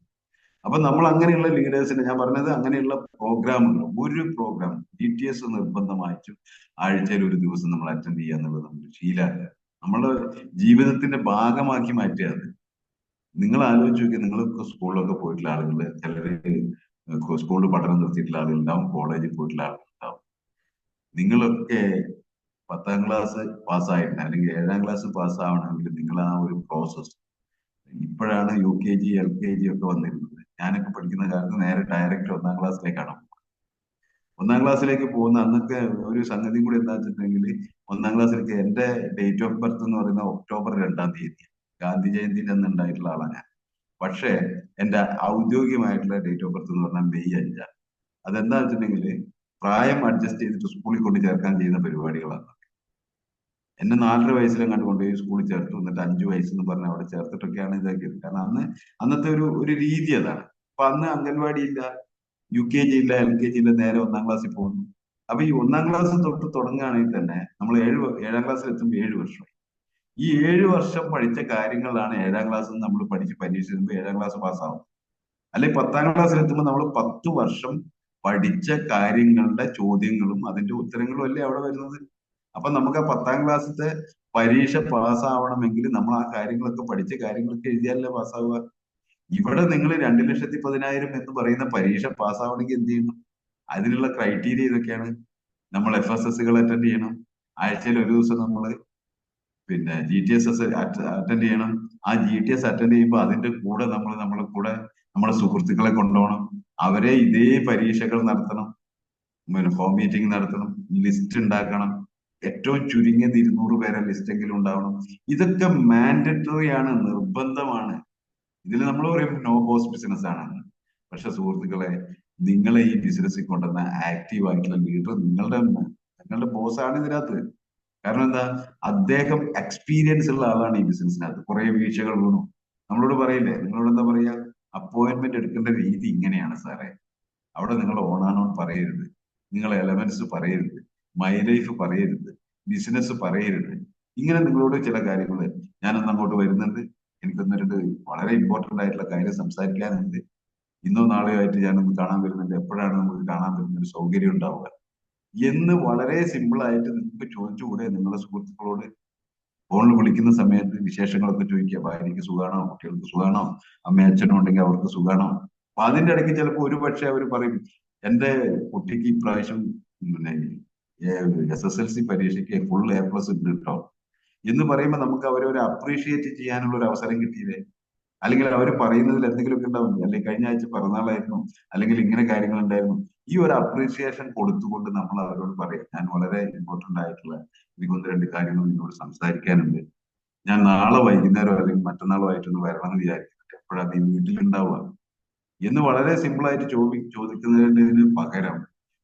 S1: അപ്പൊ നമ്മൾ അങ്ങനെയുള്ള ലീഡേഴ്സിനെ, ഞാൻ പറഞ്ഞത് അങ്ങനെയുള്ള പ്രോഗ്രാമുകൾ, ഒരു പ്രോഗ്രാം DTS നിർബന്ധമായിട്ടും ആഴ്ചയിൽ ഒരു ദിവസം നമ്മൾ അറ്റൻഡ് ചെയ്യുക എന്നുള്ളത് നമ്മുടെ ശീലമാണ്. നമ്മുടെ ജീവിതത്തിന്റെ ഭാഗമാക്കി മാറ്റുക അത്. നിങ്ങൾ ആലോചിച്ച് നോക്കി, നിങ്ങളൊക്കെ സ്കൂളിലൊക്കെ പോയിട്ടുള്ള ആളുകൾ, ചിലര് സ്കൂളിൽ പഠനം നിർത്തിയിട്ടുള്ള ആളുകളുണ്ടാവും, കോളേജിൽ പോയിട്ടുള്ള ആളുകളുണ്ടാവും. നിങ്ങളൊക്കെ 10-ാം ക്ലാസ് പാസ്സായിട്ട് അല്ലെങ്കിൽ 7-ാം ക്ലാസ് പാസ്സാവണമെങ്കിൽ നിങ്ങൾ ആ ഒരു പ്രോസസ്, ഇപ്പോഴാണ് UKG LKG ഒക്കെ വന്നിരുന്നത്. ഞാനൊക്കെ പഠിക്കുന്ന കാലത്ത് നേരെ ഡയറക്റ്റ് 1-ാം ക്ലാസ്സിലേക്കാണ്. 1-ാം ക്ലാസ്സിലേക്ക് പോകുന്ന അന്നൊക്കെ ഒരു സംഗതി കൂടി എന്താ വെച്ചിട്ടുണ്ടെങ്കിൽ, 1-ാം ക്ലാസ്സിലേക്ക് എന്റെ ഡേറ്റ് ഓഫ് ബർത്ത് എന്ന് പറയുന്നത് ഒക്ടോബർ 2-ാം തീയതി, ഗാന്ധി ജയന്തിന്റെ അന്ന് ഉണ്ടായിട്ടുള്ള ആളാണ് ഞാൻ. പക്ഷേ എന്റെ ഔദ്യോഗികമായിട്ടുള്ള ഡേറ്റ് ഓഫ് ബർത്ത് എന്ന് പറഞ്ഞാൽ മെയ് 5-ആണ്. അതെന്താ വെച്ചിട്ടുണ്ടെങ്കിൽ പ്രായം അഡ്ജസ്റ്റ് ചെയ്തിട്ട് സ്കൂളിൽ കൊണ്ട് ചേർക്കാൻ ചെയ്യുന്ന പരിപാടികളാണ്. എന്നെ 4.5 വയസ്സിലും കൊണ്ടുപോയി സ്കൂളിൽ ചേർത്തു. എന്നിട്ട് 5 വയസ്സെന്ന് പറഞ്ഞ് അവിടെ ചേർത്തിട്ടൊക്കെയാണ് ഇതാക്കിയത്. കാരണം അന്നത്തെ ഒരു രീതി അതാണ്. അപ്പൊ അന്ന് അംഗൻവാടി ഇല്ല, UKG ഇല്ല, LKG ഇല്ല, നേരെ 1-ാം ക്ലാസ്സിൽ പോകുന്നു. അപ്പൊ ഈ 1-ാം ക്ലാസ് തൊട്ട് തുടങ്ങുകയാണെങ്കിൽ തന്നെ നമ്മൾ 7-ാം ക്ലാസ്സിൽ എത്തുമ്പോൾ 7 വർഷം. ഈ 7 വർഷം പഠിച്ച കാര്യങ്ങളാണ് 7-ാം ക്ലാസ്സിൽ നമ്മൾ പഠിച്ച് പരീക്ഷ എഴുതുമ്പോൾ 7-ാം ക്ലാസ് പാസ്സാവും. അല്ലെ 10-ാം ക്ലാസ്സിൽ എത്തുമ്പോൾ നമ്മൾ 10 വർഷം പഠിച്ച കാര്യങ്ങളുടെ ചോദ്യങ്ങളും അതിന്റെ ഉത്തരങ്ങളും അല്ലേ അവിടെ വരുന്നത്. അപ്പൊ നമുക്ക് ആ 10-ാം ക്ലാസ്സിലത്തെ പരീക്ഷ പാസ്സാവണമെങ്കിൽ നമ്മൾ ആ കാര്യങ്ങളൊക്കെ പഠിച്ച കാര്യങ്ങളൊക്കെ എഴുതിയാലല്ലേ പാസ്സാവുക. ഇവിടെ നിങ്ങൾ 2,10,000 എന്ന് പറയുന്ന പരീക്ഷ പാസ്സാവണമെങ്കിൽ എന്ത് ചെയ്യണം? അതിനുള്ള ക്രൈറ്റീരിയ ഇതൊക്കെയാണ്. നമ്മൾ FSSകൾ അറ്റൻഡ് ചെയ്യണം. ആഴ്ചയിൽ ഒരു ദിവസം നമ്മൾ പിന്നെ GTSS അറ്റൻഡ് ചെയ്യണം. ആ GTS അറ്റൻഡ് ചെയ്യുമ്പോൾ അതിന്റെ കൂടെ നമ്മളെ സുഹൃത്തുക്കളെ കൊണ്ടുപോകണം. അവരെ ഇതേ പരീക്ഷകൾ നടത്തണം, ഹോം മീറ്റിംഗ് നടത്തണം, ലിസ്റ്റ് ഉണ്ടാക്കണം. ഏറ്റവും ചുരുങ്ങിയത് 200 പേരെ ലിസ്റ്റ് എങ്കിലും ഉണ്ടാവണം. ഇതൊക്കെ മാൻഡറ്ററി ആണ്, നിർബന്ധമാണ്. ഇതിൽ നമ്മൾ പറയും നോ ബോസ് ബിസിനസ് ആണെന്ന്. പക്ഷെ സുഹൃത്തുക്കളെ, നിങ്ങളെ ഈ ബിസിനസ്സിൽ കൊണ്ടുവന്ന ആക്റ്റീവ് ആയിട്ടുള്ള ലീഡർ നിങ്ങളുടെ ബോസാണ് ഇതിനകത്ത്. കാരണം എന്താ? അദ്ദേഹം എക്സ്പീരിയൻസ് ഉള്ള ആളാണ് ഈ ബിസിനസ്സിനകത്ത്. കുറെ വീഴ്ചകൾ വീണു. നമ്മളോട് പറയില്ലേ, നിങ്ങളോട് എന്താ പറയാ, അപ്പോയിന്റ്മെന്റ് എടുക്കേണ്ട രീതി ഇങ്ങനെയാണ് സാറേ, അവിടെ നിങ്ങൾ ഓണാണോ പറയരുത്, നിങ്ങൾ എലമെന്റ്സ് പറയരുത്, മൈ ലൈഫ് പറയരുത്, ബിസിനസ് പറയരുത്. ഇങ്ങനെ നിങ്ങളോട് ചില കാര്യങ്ങൾ, ഞാനൊന്ന് അങ്ങോട്ട് വരുന്നുണ്ട്, എനിക്കൊന്ന് രണ്ട് വളരെ ഇമ്പോർട്ടന്റ് ആയിട്ടുള്ള കാര്യം സംസാരിക്കാനുണ്ട്, ഇന്നോ നാളെയോ ആയിട്ട് ഞാനൊന്ന് കാണാൻ വരുന്നുണ്ട്, എപ്പോഴാണ് നമുക്ക് കാണാൻ വരുന്ന ഒരു സൗകര്യം ഉണ്ടാവുക എന്ന് വളരെ സിമ്പിൾ ആയിട്ട് നിങ്ങൾക്ക് ചോദിച്ചുകൂടെ നിങ്ങളുടെ സുഹൃത്തുക്കളോട്? ഫോണിൽ വിളിക്കുന്ന സമയത്ത് വിശേഷങ്ങളൊക്കെ ചോദിക്കുക, ഭാര്യയ്ക്ക് സുഖാണോ, കുട്ടികൾക്ക് സുഖാണോ, അമ്മയും അച്ഛനും ഉണ്ടെങ്കിൽ അവർക്ക് സുഖാണോ. അപ്പൊ അതിന്റെ ഇടയ്ക്ക് ചിലപ്പോൾ ഒരു പക്ഷെ അവർ പറയും, എന്റെ കുട്ടിക്ക് ഇപ്രാവശ്യം പിന്നെ SSLC പരീക്ഷയ്ക്ക് ഫുൾ A+ ഉണ്ട് കേട്ടോ എന്ന് പറയുമ്പോൾ നമുക്ക് അവരെ ഒരു അപ്രീഷിയേറ്റ് ചെയ്യാനുള്ള ഒരു അവസരം കിട്ടിയില്ലേ. അല്ലെങ്കിൽ അവർ പറയുന്നതിൽ എന്തെങ്കിലുമൊക്കെ ഉണ്ടാവും, അല്ലെങ്കിൽ കഴിഞ്ഞ ആഴ്ച പിറന്നാളായിരുന്നു, അല്ലെങ്കിൽ ഇങ്ങനെ കാര്യങ്ങൾ ഉണ്ടായിരുന്നു. ഈ ഒരു അപ്രീസിയേഷൻ കൊടുത്തുകൊണ്ട് നമ്മൾ അവരോട് പറയും, ഞാൻ വളരെ ഇമ്പോർട്ടന്റ് ആയിട്ടുള്ള എനിക്കൊന്ന് രണ്ട് കാര്യങ്ങൾ നിന്നോട് സംസാരിക്കാനുണ്ട്, ഞാൻ നാളെ വൈകുന്നേരം അല്ലെങ്കിൽ മറ്റന്നാളോ ആയിട്ടൊന്ന് വരണമെന്ന് വിചാരിക്കുന്നുണ്ട്, എപ്പോഴാണ് നീ വീട്ടിലുണ്ടാവുക എന്ന് വളരെ സിമ്പിൾ ആയിട്ട് ചോദിക്കുന്നതിന് പകരം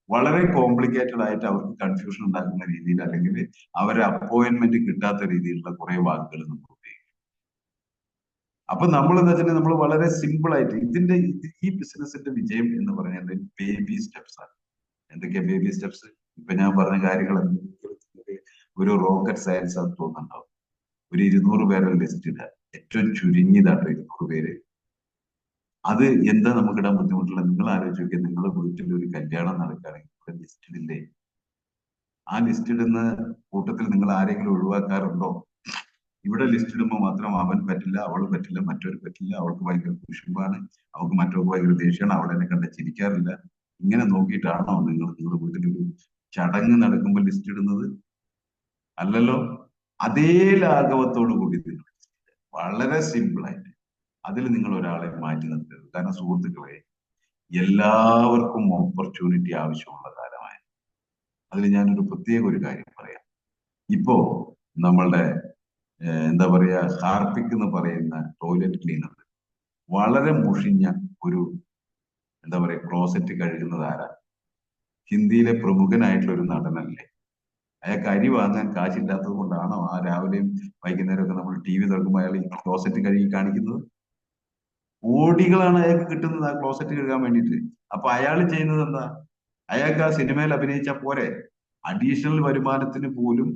S1: വളരെ കോംപ്ലിക്കേറ്റഡ് ആയിട്ട് അവർക്ക് കൺഫ്യൂഷൻ ഉണ്ടാക്കുന്ന രീതിയിൽ, അല്ലെങ്കിൽ അവരെ അപ്പോയിന്റ്മെന്റ് കിട്ടാത്ത രീതിയിലുള്ള കുറെ വാക്കുകൾ നമ്മൾ ഉപയോഗിക്കും. അപ്പൊ നമ്മൾ എന്താ വെച്ചാൽ നമ്മൾ വളരെ സിമ്പിൾ ആയിട്ട് ഈ ബിസിനസിന്റെ വിജയം എന്ന് പറയുന്നത് ബേബി സ്റ്റെപ്സ് ആണ്. എന്തൊക്കെയാ ബേബി സ്റ്റെപ്സ്? ഇപ്പൊ ഞാൻ പറഞ്ഞ കാര്യങ്ങൾ ഒരു റോക്കറ്റ് സയൻസ് ആണെന്ന് തോന്നുന്നുണ്ടാവും. ഒരു 200 പേരുടെ ലിസ്റ്റ് ഇടുക, ഏറ്റവും ചുരുങ്ങിയതാട്ടോ 200 പേര്. അത് എന്താ നമുക്ക് ഇടാൻ ബുദ്ധിമുട്ടുള്ള? നിങ്ങൾ ആലോചിച്ച് നോക്കിയാൽ നിങ്ങളുടെ വീട്ടിൽ ഒരു കല്യാണം നടക്കുകയാണെങ്കിൽ ലിസ്റ്റ് ഇടില്ലേ? ആ ലിസ്റ്റ് ഇടുന്ന കൂട്ടത്തിൽ നിങ്ങൾ ആരെങ്കിലും ഒഴിവാക്കാറുണ്ടോ? ഇവിടെ ലിസ്റ്റ് ഇടുമ്പോൾ മാത്രം അവൻ പറ്റില്ല, അവൾ പറ്റില്ല, മറ്റൊരു പറ്റില്ല, അവൾക്ക് ഭയങ്കര കുശുമ്പാണ്, അവൾക്ക് മറ്റവർക്ക് ഭയങ്കര ദേഷ്യമാണ്, അവൾ എന്നെ കണ്ട ചിരിക്കാറില്ല, ഇങ്ങനെ നോക്കിയിട്ടാണോ നിങ്ങളുടെ വീട്ടിലൊരു ചടങ്ങ് നടക്കുമ്പോൾ ലിസ്റ്റ് ഇടുന്നത്? അല്ലല്ലോ. അതേ ലാഘവത്തോടു കൂടി നിങ്ങൾ വളരെ സിമ്പിൾ ആയിട്ട് അതിൽ നിങ്ങൾ ഒരാളെ മാറ്റി നിർത്തരുത്. കാരണം സുഹൃത്തുക്കളെ, എല്ലാവർക്കും ഓപ്പർച്യൂണിറ്റി ആവശ്യമുള്ള കാലമായി. അതിൽ ഞാനൊരു പ്രത്യേക ഒരു കാര്യം പറയാം. ഇപ്പോ നമ്മളുടെ എന്താ പറയാ, ഹാർപ്പിക് എന്ന് പറയുന്ന ടോയ്ലറ്റ് ക്ലീനർ വളരെ മുഷിഞ്ഞ ഒരു എന്താ പറയാ ക്ലോസറ്റ് കഴുകുന്നത് ആരാ? ഹിന്ദിയിലെ പ്രമുഖനായിട്ടുള്ള ഒരു നടനല്ലേ. അയാൾക്ക് അരി വാങ്ങാൻ കാശില്ലാത്തത് കൊണ്ടാണോ ആ രാവിലെയും വൈകുന്നേരം ഒക്കെ നമ്മൾ TV തുറക്കുമ്പോൾ അയാൾ ഈ ക്ലോസറ്റ് കഴുകി കാണിക്കുന്നത്? കോടികളാണ് അയാൾക്ക് കിട്ടുന്നത് ആ ക്ലോസറ്റ് കഴുകാൻ വേണ്ടിയിട്ട്. അപ്പൊ അയാൾ ചെയ്യുന്നത് എന്താ? അയാൾക്ക് ആ സിനിമയിൽ അഭിനയിച്ചാൽ പോരെ? അഡീഷണൽ വരുമാനത്തിന് പോലും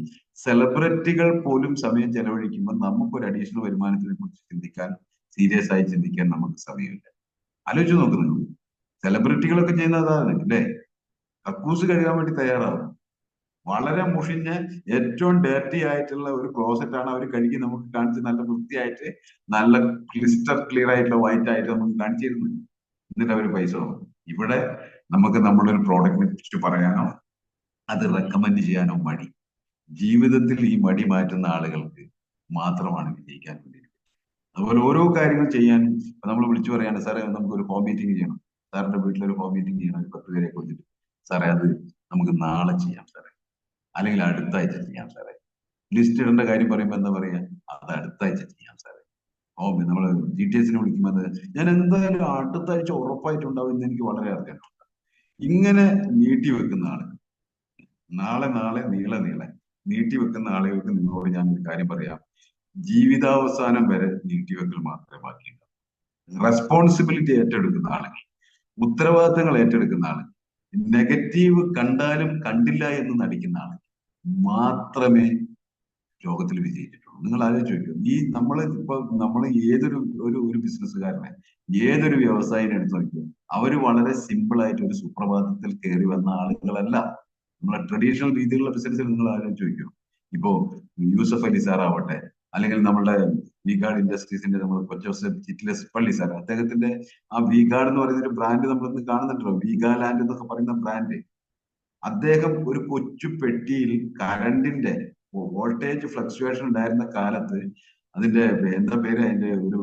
S1: സെലിബ്രിറ്റികൾ പോലും സമയം ചെലവഴിക്കുമ്പോൾ നമുക്കൊരു അഡീഷണൽ വരുമാനത്തിനെ കുറിച്ച് ചിന്തിക്കാൻ, സീരിയസ് ആയി ചിന്തിക്കാൻ നമുക്ക് സമയമില്ല. ആലോചിച്ച് നോക്കുന്നത്, സെലിബ്രിറ്റികളൊക്കെ ചെയ്യുന്നത് അതാണ് അല്ലേ? കക്കൂസ് കഴുകാൻ വേണ്ടി തയ്യാറാവും. വളരെ മുഷിഞ്ഞ ഏറ്റവും ഡേർട്ടി ആയിട്ടുള്ള ഒരു ക്ലോസറ്റ് ആണ് അവർ കഴുകി നമുക്ക് കാണിച്ച് നല്ല വൃത്തിയായിട്ട് നല്ല ക്ലിസ്റ്റർ ക്ലിയർ ആയിട്ടുള്ള വൈറ്റ് ആയിട്ട് നമുക്ക് കാണിച്ചിരുന്നു. എന്നിട്ട് അവർ പൈസ വാങ്ങും. ഇവിടെ നമുക്ക് നമ്മുടെ ഒരു പ്രോഡക്റ്റിനെ കുറിച്ച് പറയാനോ അത് റെക്കമെൻഡ് ചെയ്യാനോ മടി. ജീവിതത്തിൽ ഈ മടി മാറ്റുന്ന ആളുകൾക്ക് മാത്രമാണ് വിജയിക്കാൻ വേണ്ടി. അതുപോലെ ഓരോ കാര്യങ്ങൾ ചെയ്യാൻ നമ്മൾ വിളിച്ചു പറയാണ്, സാറേ നമുക്കൊരു ഹോം മീറ്റിംഗ് ചെയ്യണം, സാറിന്റെ വീട്ടിലൊരു ഹോം മീറ്റിംഗ് ചെയ്യണം, ഒരു 10 പേരെ കൊടുത്തിട്ട്, സാറേ അത് നമുക്ക് നാളെ ചെയ്യാം സാറേ, അല്ലെങ്കിൽ അടുത്ത ആഴ്ച ചെയ്യാം സാറേ. ലിസ്റ്റ് ഇടേണ്ട കാര്യം പറയുമ്പോൾ എന്താ പറയാ, അത് അടുത്ത ആഴ്ച ചെയ്യാം സാറേ. ഓ നമ്മള് GTSനെ വിളിക്കുമ്പോൾ ഞാൻ എന്തായാലും അടുത്ത ആഴ്ച ഉറപ്പായിട്ടുണ്ടാവും എന്ന് എനിക്ക് വളരെ അറിയാം. ഇങ്ങനെ നീട്ടി വെക്കുന്ന ആള്, നാളെ നാളെ നീളെ നീളെ നീട്ടി വെക്കുന്ന ആളുകൾക്ക് നിങ്ങളോട് ഞാൻ ഒരു കാര്യം പറയാം, ജീവിതാവസാനം വരെ നീട്ടിവെക്കൽ മാത്രമേ ബാക്കിയുള്ളൂ. റെസ്പോൺസിബിലിറ്റി ഏറ്റെടുക്കുന്ന ആളുകൾ, ഉത്തരവാദിത്തങ്ങൾ ഏറ്റെടുക്കുന്ന ആളുകൾ, നെഗറ്റീവ് കണ്ടാലും കണ്ടില്ല എന്ന് നടിക്കുന്ന ആളുകൾ മാത്രമേ ലോകത്തിൽ വിജയിച്ചിട്ടുള്ളൂ. നിങ്ങൾ ആലോചിച്ച് നോക്കൂ, നമ്മൾ ഏതൊരു ഒരു ബിസിനസ്സുകാരനെ, ഏതൊരു വ്യവസായിനെ എടുത്ത് നോക്കിയോ, അവര് വളരെ സിമ്പിൾ ആയിട്ട് ഒരു സുപ്രഭാതത്തിൽ കയറി വന്ന ആളുകളല്ല. നമ്മളെ ട്രഡീഷണൽ രീതിയിലുള്ള ബിസിനസ്സിൽ നിങ്ങൾ ആലോചിച്ച് നോക്കൂ. ഇപ്പോ യൂസഫ് അലി സാർ ആവട്ടെ, അല്ലെങ്കിൽ നമ്മളുടെ വി-ഗാർഡ് ഇൻഡസ്ട്രീസിന്റെ നമ്മൾ കൊച്ചോസഫ് ചിറ്റ്ലസ് പള്ളി സാർ, അദ്ദേഹത്തിന്റെ ആ വി-ഗാർഡ് എന്ന് പറയുന്ന ഒരു ബ്രാൻഡ് നമ്മളിന്ന് കാണുന്നുണ്ടല്ലോ, വീഗാലാൻഡ് എന്നൊക്കെ പറയുന്ന ബ്രാൻഡ്. അദ്ദേഹം ഒരു കൊച്ചു പെട്ടിയിൽ കറണ്ടിന്റെ വോൾട്ടേജ് ഫ്ലക്ച്വേഷൻ ഉണ്ടായിരുന്ന കാലത്ത് അതിന്റെ എന്താ പേര്, അതിന്റെ ഒരു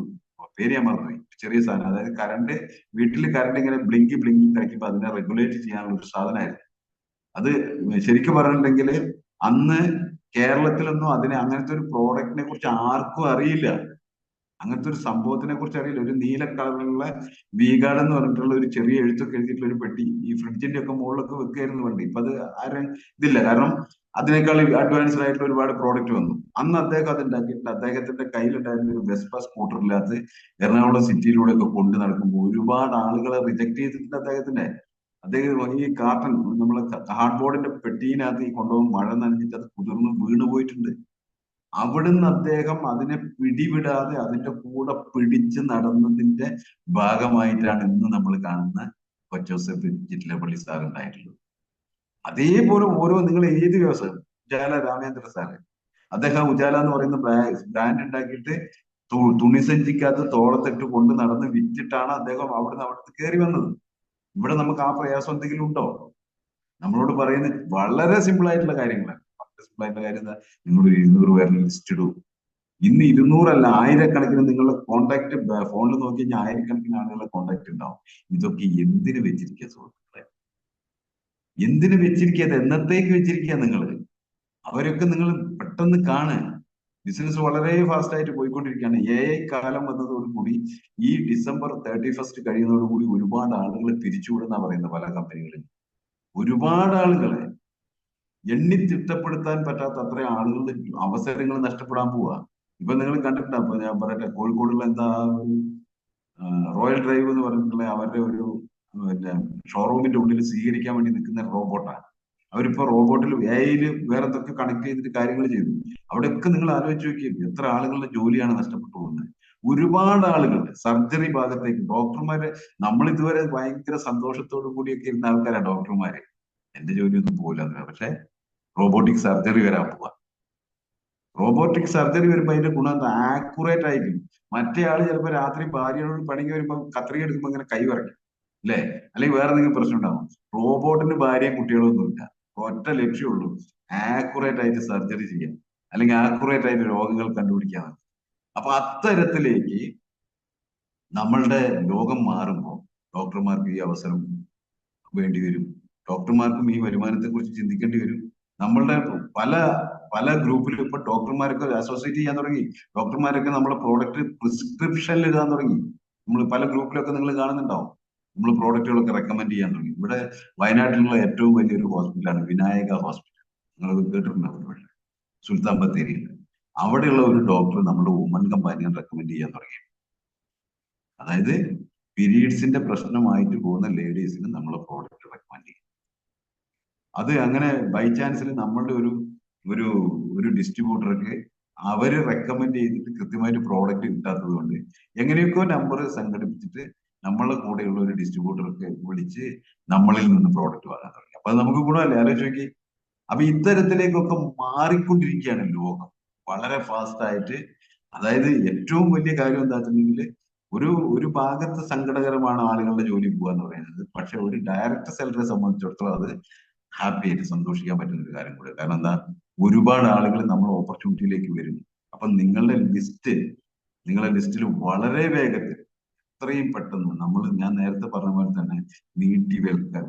S1: പേര് ഞാൻ മറന്നുപോയി, ചെറിയ സാധനം, അതായത് വീട്ടിൽ കറണ്ട് ഇങ്ങനെ ബ്ലിങ്കി ബ്ലിങ്കി കളിക്കുമ്പോൾ അതിനെ റെഗുലേറ്റ് ചെയ്യാനുള്ള ഒരു സാധനമായിരുന്നു അത്. ശരിക്കും പറഞ്ഞിട്ടുണ്ടെങ്കിൽ അന്ന് കേരളത്തിലൊന്നും അങ്ങനത്തെ ഒരു പ്രോഡക്റ്റിനെ കുറിച്ച് ആർക്കും അറിയില്ല. അങ്ങനത്തെ ഒരു സംഭവത്തിനെ കുറിച്ച് അറിയില്ല. ഒരു നീല കളറിലുള്ള വി-ഗാർഡ് എന്ന് പറഞ്ഞിട്ടുള്ള ഒരു ചെറിയ എഴുത്തൊക്കെ എഴുതിയിട്ടുള്ള ഒരു പെട്ടി ഈ ഫ്രിഡ്ജിന്റെ ഒക്കെ മുകളിലൊക്കെ വെക്കായിരുന്നു പണ്ട്. ഇപ്പൊ അത് ആരും ഇതില്ല, കാരണം അതിനേക്കാൾ അഡ്വാൻസ്ഡ് ആയിട്ടുള്ള ഒരുപാട് പ്രോഡക്റ്റ് വന്നു. അന്ന് അദ്ദേഹം അത് ഉണ്ടാക്കിയിട്ടുണ്ട്. അദ്ദേഹത്തിന്റെ കയ്യിലുണ്ടായിരുന്ന ഒരു വെസ്പ സ്കൂട്ടറിനകത്ത് എറണാകുളം സിറ്റിയിലൂടെ ഒക്കെ കൊണ്ട് നടക്കുമ്പോൾ ഒരുപാട് ആളുകളെ റിജക്ട് ചെയ്തിട്ടുണ്ട് അദ്ദേഹം ഈ കാർട്ടൺ നമ്മളെ ഹാർഡ് ബോർഡിന്റെ പെട്ടിയിനകത്ത് ഈ കൊണ്ടുപോകും, മഴ നനഞ്ഞിട്ട് അത് കുതിർന്ന് വീണ് പോയിട്ടുണ്ട്. അവിടുന്ന് അദ്ദേഹം അതിനെ പിടിവിടാതെ അതിന്റെ കൂടെ പിടിച്ച് നടന്നതിന്റെ ഭാഗമായിട്ടാണ് ഇന്ന് നമ്മൾ കാണുന്ന കൊച്ചോസഫ് ചിറ്റിലപ്പള്ളി സാർ ഉണ്ടായിട്ടുള്ളത്. അതേപോലെ നിങ്ങൾ ഏത് വ്യവസായം, ജാല രാമേന്ദ്ര സാറ്, അദ്ദേഹം ഉജാല എന്ന് പറയുന്ന ബ്രാൻഡ് ഉണ്ടാക്കിയിട്ട് തുണിസഞ്ചിക്കകത്ത് തോളത്തിട്ട് കൊണ്ട് നടന്ന് വിറ്റിട്ടാണ് അദ്ദേഹം അവിടുന്ന് കയറി വന്നത്. ഇവിടെ നമുക്ക് ആ പ്രയാസം എന്തെങ്കിലും ഉണ്ടോ? നമ്മളോട് പറയുന്നത് വളരെ സിമ്പിൾ ആയിട്ടുള്ള കാര്യങ്ങളാണ്. വളരെ സിമ്പിൾ ആയിട്ടുള്ള കാര്യം എന്താ? നിങ്ങൾ ഒരു 200 പേരുടെ ലിസ്റ്റ് ഇടൂ. ഇന്ന് 200 അല്ല, ആയിരക്കണക്കിന് നിങ്ങളുടെ കോണ്ടാക്ട് ഫോണിൽ നോക്കി കഴിഞ്ഞാൽ ആയിരക്കണക്കിന് ആളുകളുടെ കോണ്ടാക്ട് ഉണ്ടാവും. ഇതൊക്കെ എന്തിനു വെച്ചിരിക്കുക സുഹൃത്തുക്കളെ? എന്തിനു വെച്ചിരിക്കുക? അത് എന്നത്തേക്ക് വെച്ചിരിക്കുക നിങ്ങൾ? അവരൊക്കെ നിങ്ങൾ പെട്ടെന്ന് കാണ്. ബിസിനസ് വളരെ ഫാസ്റ്റ് ആയിട്ട് പോയിക്കൊണ്ടിരിക്കുകയാണ്. AI കാലം വന്നതോടുകൂടി ഈ ഡിസംബർ 31 കഴിയുന്നതോടുകൂടി ഒരുപാട് ആളുകൾ പിരിച്ചുവിടുന്ന പറയുന്ന പല കമ്പനികളിൽ ഒരുപാട് ആളുകളെ എണ്ണി തിട്ടപ്പെടുത്താൻ പറ്റാത്ത അത്രയും ആളുകളുടെ അവസരങ്ങൾ നഷ്ടപ്പെടാൻ പോവാ. ഇപ്പൊ നിങ്ങൾ കണ്ടിട്ടുണ്ടോ? അപ്പൊ ഞാൻ പറയട്ടെ, കോഴിക്കോടുള്ള എന്താ ഒരു റോയൽ ഡ്രൈവ് എന്ന് പറഞ്ഞിട്ടുള്ള അവരുടെ ഒരു പിന്നെ ഷോറൂമിന്റെ ഉള്ളിൽ സ്വീകരിക്കാൻ വേണ്ടി നിൽക്കുന്ന റോബോട്ടാണ്. അവരിപ്പോ റോബോട്ടിൽ AI വേറെ എന്തൊക്കെ കണക്ട് ചെയ്തിട്ട് കാര്യങ്ങൾ ചെയ്തു. അവിടെയൊക്കെ നിങ്ങൾ ആലോചിച്ച് നോക്കിയേ, എത്ര ആളുകളുടെ ജോലിയാണ് നഷ്ടപ്പെട്ടു പോകുന്നത്. ഒരുപാട് ആളുകൾ സർജറി ഭാഗത്തേക്ക് ഡോക്ടർമാരെ, നമ്മൾ ഇതുവരെ ഭയങ്കര സന്തോഷത്തോടു കൂടിയൊക്കെ ഇരുന്ന ആൾക്കാരാണ് ഡോക്ടർമാര്. എന്റെ ജോലിയൊന്നും പോകില്ല, പക്ഷെ റോബോട്ടിക് സർജറി വരാൻ പോവാ. റോബോട്ടിക് സർജറി വരുമ്പോ അതിന്റെ ഗുണം എന്താ? ആക്യുറേറ്റ് ആയിരിക്കും. മറ്റേ ആള് ചിലപ്പോ രാത്രി ഭാര്യയോട് പണിക്ക് വരുമ്പോ കത്രിക എടുക്കുമ്പോ ഇങ്ങനെ കൈ വരയ്ക്കും, അല്ലെ? അല്ലെങ്കിൽ വേറെ എന്തെങ്കിലും പ്രശ്നം ഉണ്ടാവും. റോബോട്ടിന് ഭാര്യയും കുട്ടികളും ഒന്നുമില്ല. ഒറ്റ ലക്ഷ്യമുള്ളൂ, ആക്യുറേറ്റ് ആയിട്ട് സർജറി ചെയ്യാം, അല്ലെങ്കിൽ ആക്യുറേറ്റ് ആയിട്ട് രോഗങ്ങൾ കണ്ടുപിടിക്കാൻ. അപ്പൊ അത്തരത്തിലേക്ക് നമ്മളുടെ ലോകം മാറുമ്പോൾ ഡോക്ടർമാർക്ക് ഈ അവസരം വേണ്ടി വരും. ഡോക്ടർമാർക്കും ഈ വരുമാനത്തെ കുറിച്ച് ചിന്തിക്കേണ്ടി വരും. നമ്മളുടെ പല പല ഗ്രൂപ്പിലും ഇപ്പൊ ഡോക്ടർമാരൊക്കെ അസോസിയേറ്റ് ചെയ്യാൻ തുടങ്ങി. ഡോക്ടർമാരൊക്കെ നമ്മളെ പ്രോഡക്റ്റ് പ്രിസ്ക്രിപ്ഷനിൽ ഇടാൻ തുടങ്ങി. നമ്മൾ പല ഗ്രൂപ്പിലൊക്കെ നിങ്ങൾ കാണുന്നുണ്ടാവും. നമ്മൾ പ്രോഡക്റ്റുകളൊക്കെ റെക്കമെൻഡ് ചെയ്യാൻ തുടങ്ങി. ഇവിടെ വയനാട്ടിലുള്ള ഏറ്റവും വലിയൊരു ഹോസ്പിറ്റലാണ് വിനായക ഹോസ്പിറ്റൽ. നിങ്ങൾ കേട്ടിട്ടുണ്ടാവും, പക്ഷേ സുൽത്താൻ ബത്തേരിയിൽ. അവിടെയുള്ള ഒരു ഡോക്ടർ നമ്മുടെ വുമൺ കമ്പാനിയൻ റെക്കമെൻഡ് ചെയ്യാൻ തുടങ്ങി. അതായത് പീരീഡ്സിന്റെ പ്രശ്നമായിട്ട് പോകുന്ന ലേഡീസിന് നമ്മളെ പ്രോഡക്റ്റ് റെക്കമെൻഡ് ചെയ്യും. അത് അങ്ങനെ ബൈ ചാൻസിൽ നമ്മളുടെ ഒരു ഒരു ഒരു ഡിസ്ട്രിബ്യൂട്ടർക്ക് അവര് റെക്കമെൻഡ് ചെയ്തിട്ട് കൃത്യമായിട്ട് പ്രോഡക്റ്റ് കിട്ടാത്തത് കൊണ്ട് എങ്ങനെയൊക്കെയോ നമ്പർ സംഘടിപ്പിച്ചിട്ട് നമ്മളെ കൂടെയുള്ള ഒരു ഡിസ്ട്രിബ്യൂട്ടർക്ക് വിളിച്ച് നമ്മളിൽ നിന്ന് പ്രോഡക്റ്റ് വാങ്ങാൻ തുടങ്ങി. അപ്പൊ അത് നമുക്ക് ഗുണമല്ലേ? ആലോചിച്ച് നോക്കി. അപ്പൊ ഇത്തരത്തിലേക്കൊക്കെ മാറിക്കൊണ്ടിരിക്കുകയാണ് ലോകം വളരെ ഫാസ്റ്റ് ആയിട്ട്. അതായത് ഏറ്റവും വലിയ കാര്യം എന്താ വെച്ചിട്ടുണ്ടെങ്കിൽ, ഒരു ഒരു ഭാഗത്ത് സങ്കടകരമാണ് ആളുകളുടെ ജോലി പോവുക എന്ന് പറയുന്നത്. പക്ഷെ ഒരു ഡയറക്റ്റ് സെലറെ സംബന്ധിച്ചിടത്തോളം അത് ഹാപ്പി ആയിട്ട് സന്തോഷിക്കാൻ പറ്റുന്ന ഒരു കാര്യം കൂടെ. കാരണം എന്താ? ഒരുപാട് ആളുകൾ നമ്മൾ ഓപ്പർച്യൂണിറ്റിയിലേക്ക് വരും. അപ്പൊ നിങ്ങളുടെ ലിസ്റ്റിൽ വളരെ വേഗത്തിൽ എത്രയും പെട്ടെന്ന് ഞാൻ നേരത്തെ പറഞ്ഞ പോലെ തന്നെ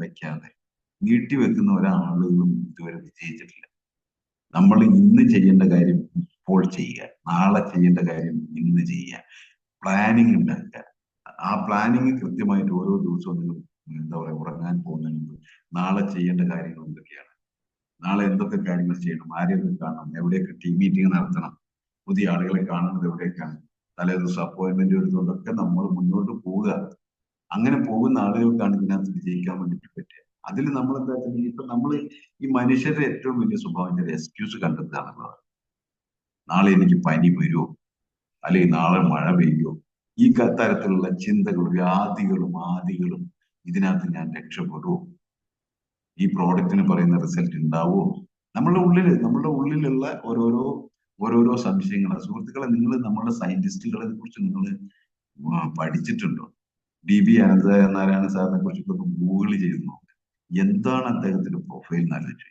S1: വെക്കാതെ നീട്ടി വെക്കുന്ന ഒരാളുകളും ഇതുവരെ വിജയിച്ചിട്ടില്ല. നമ്മൾ ഇന്ന് ചെയ്യേണ്ട കാര്യം ഇപ്പോൾ ചെയ്യുക, നാളെ ചെയ്യേണ്ട കാര്യം ഇന്ന് ചെയ്യുക, പ്ലാനിങ് ഉണ്ടാക്കുക. ആ പ്ലാനിങ് കൃത്യമായിട്ട് ഓരോ ദിവസവും നിങ്ങൾ എന്താ പറയാ, ഉറങ്ങാൻ പോകുന്നതിന് മുമ്പ് നാളെ ചെയ്യേണ്ട കാര്യങ്ങൾ എന്തൊക്കെയാണ്, നാളെ എന്തൊക്കെ കാര്യങ്ങൾ ചെയ്യണം, ആരെയൊക്കെ കാണണം, എവിടെയൊക്കെ ടീം മീറ്റിംഗ് നടത്തണം, പുതിയ ആളുകളെ കാണുന്നത് എവിടേക്കാണ്, തലേ ദിവസം അപ്പോയിന്റ്മെന്റ് എടുത്തുകൊണ്ടൊക്കെ നമ്മൾ മുന്നോട്ട് പോവുക. അങ്ങനെ പോകുന്ന ആളുകൾക്കാണ് ഇതിനകത്ത് വിജയിക്കാൻ വേണ്ടിയിട്ട് പറ്റുക. അതിൽ നമ്മൾ എന്താ വെച്ചാൽ, ഇപ്പൊ നമ്മൾ ഈ മനുഷ്യരുടെ ഏറ്റവും വലിയ സ്വഭാവം എക്സ്ക്യൂസ് കണ്ടെത്തുക എന്നുള്ളതാണ്. നാളെ എനിക്ക് പനി വരുമോ, അല്ലെങ്കിൽ നാളെ മഴ പെയ്യോ, ഈ തരത്തിലുള്ള ചിന്തകളും വ്യാധികളും ആദികളും ഇതിനകത്ത് ഞാൻ രക്ഷപ്പെടുമോ, ഈ പ്രോഡക്റ്റിന് പറയുന്ന റിസൾട്ട് ഉണ്ടാവോ, നമ്മളുടെ ഉള്ളിലുള്ള ഓരോരോ സംശയങ്ങളാണ് സുഹൃത്തുക്കളെ. നിങ്ങൾ നമ്മളുടെ സയന്റിസ്റ്റുകളെ കുറിച്ച് നിങ്ങൾ പഠിച്ചിട്ടുണ്ടോ? DB അനന്തനാരായണ സാറിനെ കുറിച്ചൊക്കെ ഗൂഗിൾ ചെയ്ത് നോക്കുക. എന്താണ് അദ്ദേഹത്തിന്റെ പ്രൊഫൈൽ എന്നാലോചിച്ചു.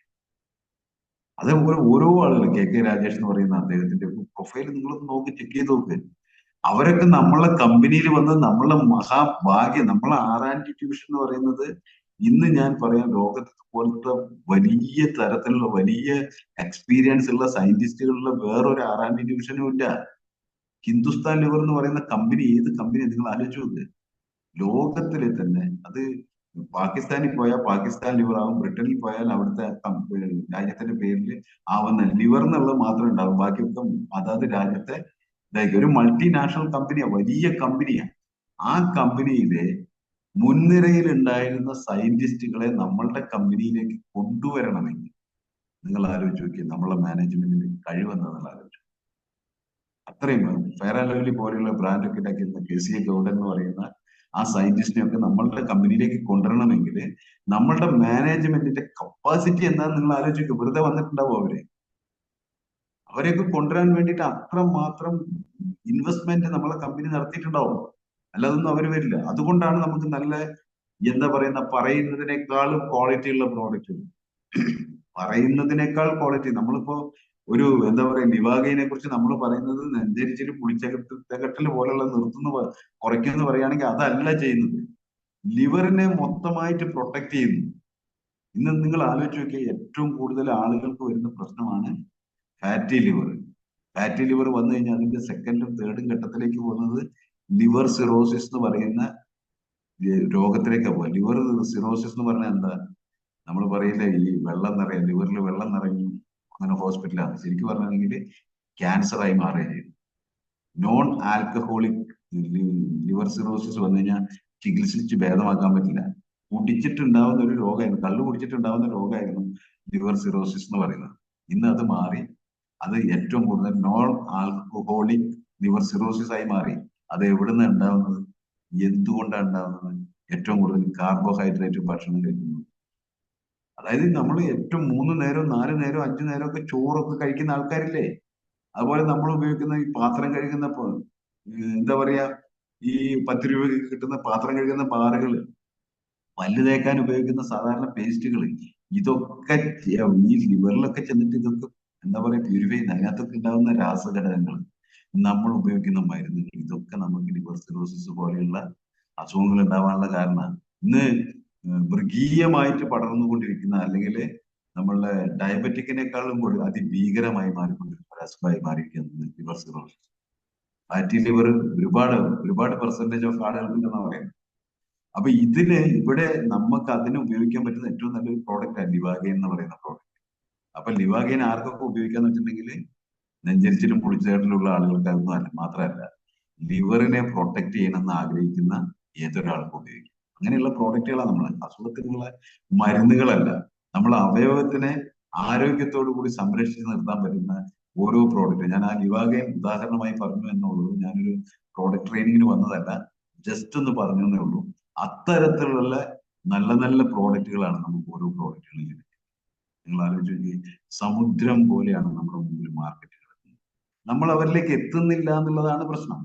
S1: അതേപോലെ ഓരോ ആളുകളും KK രാജേഷ് എന്ന് പറയുന്ന അദ്ദേഹത്തിന്റെ പ്രൊഫൈൽ നിങ്ങളൊന്ന് നോക്കി ചെക്ക് ചെയ്ത് നോക്ക്. അവരൊക്കെ നമ്മളെ കമ്പനിയിൽ വന്ന് നമ്മളെ മഹാഭാഗ്യം. നമ്മളെ R&D ഡിവിഷൻ എന്ന് പറയുന്നത് ഇന്ന് ഞാൻ പറയാം, ലോകത്തെ പോലത്തെ വലിയ തരത്തിലുള്ള വലിയ എക്സ്പീരിയൻസ് ഉള്ള സയന്റിസ്റ്റുകളുള്ള വേറൊരു R&D ഡിവിഷനും ഇല്ല. ഹിന്ദുസ്ഥാൻ ലിവർ എന്ന് പറയുന്ന കമ്പനി ഏത് കമ്പനി നിങ്ങൾ ആലോചിച്ച് നോക്ക്. ലോകത്തിലെ തന്നെ അത് പാകിസ്ഥാനിൽ പോയാൽ പാകിസ്ഥാൻ ലിവർ ആവും, ബ്രിട്ടനിൽ പോയാൽ അവിടുത്തെ രാജ്യത്തിന്റെ പേരിൽ ആവുന്ന ലിവർ എന്നുള്ളത് മാത്രമേ ഉണ്ടാവും. ബാക്കിയൊക്കെ അതാത് രാജ്യത്തെ ഒരു മൾട്ടിനാഷണൽ കമ്പനിയാ, വലിയ കമ്പനിയാ. ആ കമ്പനിയിലെ മുൻനിരയിൽ ഉണ്ടായിരുന്ന സയന്റിസ്റ്റുകളെ നമ്മളുടെ കമ്പനിയിലേക്ക് കൊണ്ടുവരണമെങ്കിൽ നിങ്ങൾ ആലോചിച്ച് നോക്കിയാൽ നമ്മളെ മാനേജ്മെന്റിന്റെ കഴിവെന്താണെന്നുള്ള ആലോചിച്ചു. അത്രയും ഫെയർ ആൻഡ് ലവ്ലി പോലെയുള്ള ബ്രാൻഡൊക്കെ ഉണ്ടാക്കിയിരുന്ന KC ഗൗഡൻ എന്ന് പറയുന്ന ആ സയന്റിസ്റ്റിനെ ഒക്കെ നമ്മളുടെ കമ്പനിയിലേക്ക് കൊണ്ടുവരണമെങ്കിൽ നമ്മളുടെ മാനേജ്മെന്റിന്റെ കപ്പാസിറ്റി എന്താണെന്ന് നിങ്ങൾ ആലോചിക്കുക. വെറുതെ വന്നിട്ടുണ്ടാവും അവര്. അവരെയൊക്കെ കൊണ്ടുവരാൻ വേണ്ടിയിട്ട് അത്രമാത്രം ഇൻവെസ്റ്റ്മെന്റ് നമ്മളെ കമ്പനി നടത്തിയിട്ടുണ്ടാവും. അല്ലാതൊന്നും അവർ വരില്ല. അതുകൊണ്ടാണ് നമുക്ക് നല്ല എന്താ പറയുന്ന പറയുന്നതിനേക്കാളും ക്വാളിറ്റി ഉള്ള പ്രോഡക്റ്റ്, പറയുന്നതിനേക്കാൾ ക്വാളിറ്റി. നമ്മളിപ്പോ ഒരു എന്താ പറയാ ലിവാഗയിനെ കുറിച്ച് നമ്മൾ പറയുന്നത് നെഞ്ചരിച്ചിൽ പുളിച്ചകട്ടൽ പോലുള്ള നിർത്തുന്ന കുറയ്ക്കുമെന്ന് പറയുകയാണെങ്കിൽ അതല്ല ചെയ്യുന്നത്. ലിവറിനെ മൊത്തമായിട്ട് പ്രൊട്ടക്ട് ചെയ്യുന്നു. ഇന്ന് നിങ്ങൾ ആലോചിച്ച് നോക്കിയാൽ ഏറ്റവും കൂടുതൽ ആളുകൾക്ക് വരുന്ന പ്രശ്നമാണ് ഫാറ്റി ലിവർ. ഫാറ്റി ലിവർ വന്നു കഴിഞ്ഞാൽ അതിന്റെ സെക്കൻഡും തേർഡും ഘട്ടത്തിലേക്ക് പോകുന്നത് ലിവർ സിറോസിസ് എന്ന് പറയുന്ന രോഗത്തിലേക്കാണ് പോകുക. ലിവർ സിറോസിസ് എന്ന് പറഞ്ഞാൽ എന്താ? നമ്മൾ പറയില്ലേ ഈ വെള്ളം നിറയും, ലിവറിൽ വെള്ളം നിറഞ്ഞു അങ്ങനെ ഹോസ്പിറ്റലാണ്. ശരിക്കും പറഞ്ഞിട്ടുണ്ടെങ്കിൽ ക്യാൻസറായി മാറുകയും ചെയ്തു. നോൺ ആൽക്കഹോളിക് ലിവർ സിറോസിസ് വന്നു കഴിഞ്ഞാൽ ചികിത്സിച്ച് ഭേദമാക്കാൻ പറ്റില്ല. കുടിച്ചിട്ടുണ്ടാവുന്ന ഒരു രോഗമായിരുന്നു, കള്ളു കുടിച്ചിട്ടുണ്ടാവുന്ന രോഗമായിരുന്നു ലിവർ സിറോസിസ് എന്ന് പറയുന്നത്. ഇന്ന് അത് മാറി, അത് ഏറ്റവും കൂടുതൽ നോൺ ആൽക്കഹോളിക് ലിവർ സിറോസിസ് ആയി മാറി. അത് എവിടുന്ന് ഉണ്ടാവുന്നത്, എന്തുകൊണ്ടാണ് ഉണ്ടാവുന്നത്? ഏറ്റവും കൂടുതൽ കാർബോഹൈഡ്രേറ്റ് ഭക്ഷണം കഴിക്കുന്നു. അതായത് നമ്മൾ ഏറ്റവും 3 നേരവും 4 നേരവും 5 നേരവും ഒക്കെ ചോറൊക്കെ കഴിക്കുന്ന ആൾക്കാരില്ലേ? അതുപോലെ നമ്മൾ ഉപയോഗിക്കുന്ന ഈ പാത്രം കഴുകുന്ന എന്താ പറയാ, ഈ 10 രൂപയ്ക്ക് കിട്ടുന്ന പാത്രം കഴുകുന്ന ബാറുകൾ, പല്ല് തേക്കാൻ ഉപയോഗിക്കുന്ന സാധാരണ പേസ്റ്റുകൾ, ഇതൊക്കെ ഈ ലിവറിലൊക്കെ ചെന്നിട്ട് ഇതൊക്കെ എന്താ പറയാ പ്യൂരിഫൈ ചെയ്യുന്ന, അതിനകത്തൊക്കെ ഉണ്ടാകുന്ന രാസഘടകങ്ങൾ, നമ്മൾ ഉപയോഗിക്കുന്ന മരുന്നുകൾ, ഇതൊക്കെ നമുക്ക് ലിവർ സിറോസിസ് പോലെയുള്ള അസുഖങ്ങൾ ഉണ്ടാവാനുള്ള കാരണമാണ്. ഇന്ന് മൃഗീയമായിട്ട് പടർന്നുകൊണ്ടിരിക്കുന്ന, അല്ലെങ്കിൽ നമ്മളുടെ ഡയബറ്റിക്കിനേക്കാളും കൂടി അതിഭീകരമായി മാറിക്കൊണ്ടിരിക്കുന്ന ഒരു അസുഖമായി മാറിയിരിക്കുന്നത് ലിവർ സിറോസിസ്. ഫാറ്റി ലിവർ ഒരുപാട് ഒരുപാട് പെർസെന്റേജ് ഓഫ് ആളുകൾക്കുണ്ടെന്നാണ് പറയുന്നത്. അപ്പൊ ഇവിടെ നമുക്ക് അതിന് ഉപയോഗിക്കാൻ പറ്റുന്ന ഏറ്റവും നല്ലൊരു പ്രോഡക്റ്റാണ് ലിവാഗൈൻ എന്ന് പറയുന്ന പ്രോഡക്റ്റ്. അപ്പൊ ലിവാഗൈൻ ആർക്കൊക്കെ ഉപയോഗിക്കാന്ന് വെച്ചിട്ടുണ്ടെങ്കിൽ നെഞ്ചരിച്ചിലും പുളിച്ചേട്ടലുള്ള ആളുകൾക്ക് അതൊന്നും അല്ല, മാത്രമല്ല ലിവറിനെ പ്രൊട്ടക്ട് ചെയ്യണമെന്ന് ആഗ്രഹിക്കുന്ന ഏതൊരാൾക്കും ഉപയോഗിക്കും. അങ്ങനെയുള്ള പ്രോഡക്റ്റുകളാണ് നമ്മൾ, അസുഖത്തിനുള്ള മരുന്നുകളല്ല. നമ്മൾ അവയവത്തിനെ ആരോഗ്യത്തോടു കൂടി സംരക്ഷിച്ച് നിർത്താൻ പറ്റുന്ന ഓരോ പ്രോഡക്റ്റ്. ഞാൻ ആ ലിവാഗൈൻ ഉദാഹരണമായി പറഞ്ഞു എന്നുള്ളൂ. ഞാനൊരു പ്രോഡക്റ്റ് ട്രെയിനിങ്ങിന് വന്നതല്ല, ജസ്റ്റ് ഒന്ന് പറഞ്ഞു എന്നേ ഉള്ളൂ. അത്തരത്തിലുള്ള നല്ല നല്ല പ്രോഡക്റ്റുകളാണ് നമുക്ക് ഓരോ പ്രോഡക്റ്റുകളും ലഭിക്കുന്നത്. നിങ്ങൾ ആലോചിച്ച് നോക്കി, സമുദ്രം പോലെയാണ് നമ്മുടെ മുമ്പിൽ മാർക്കറ്റ് കിടക്കുന്നത്. നമ്മൾ അവരിലേക്ക് എത്തുന്നില്ല എന്നുള്ളതാണ് പ്രശ്നം.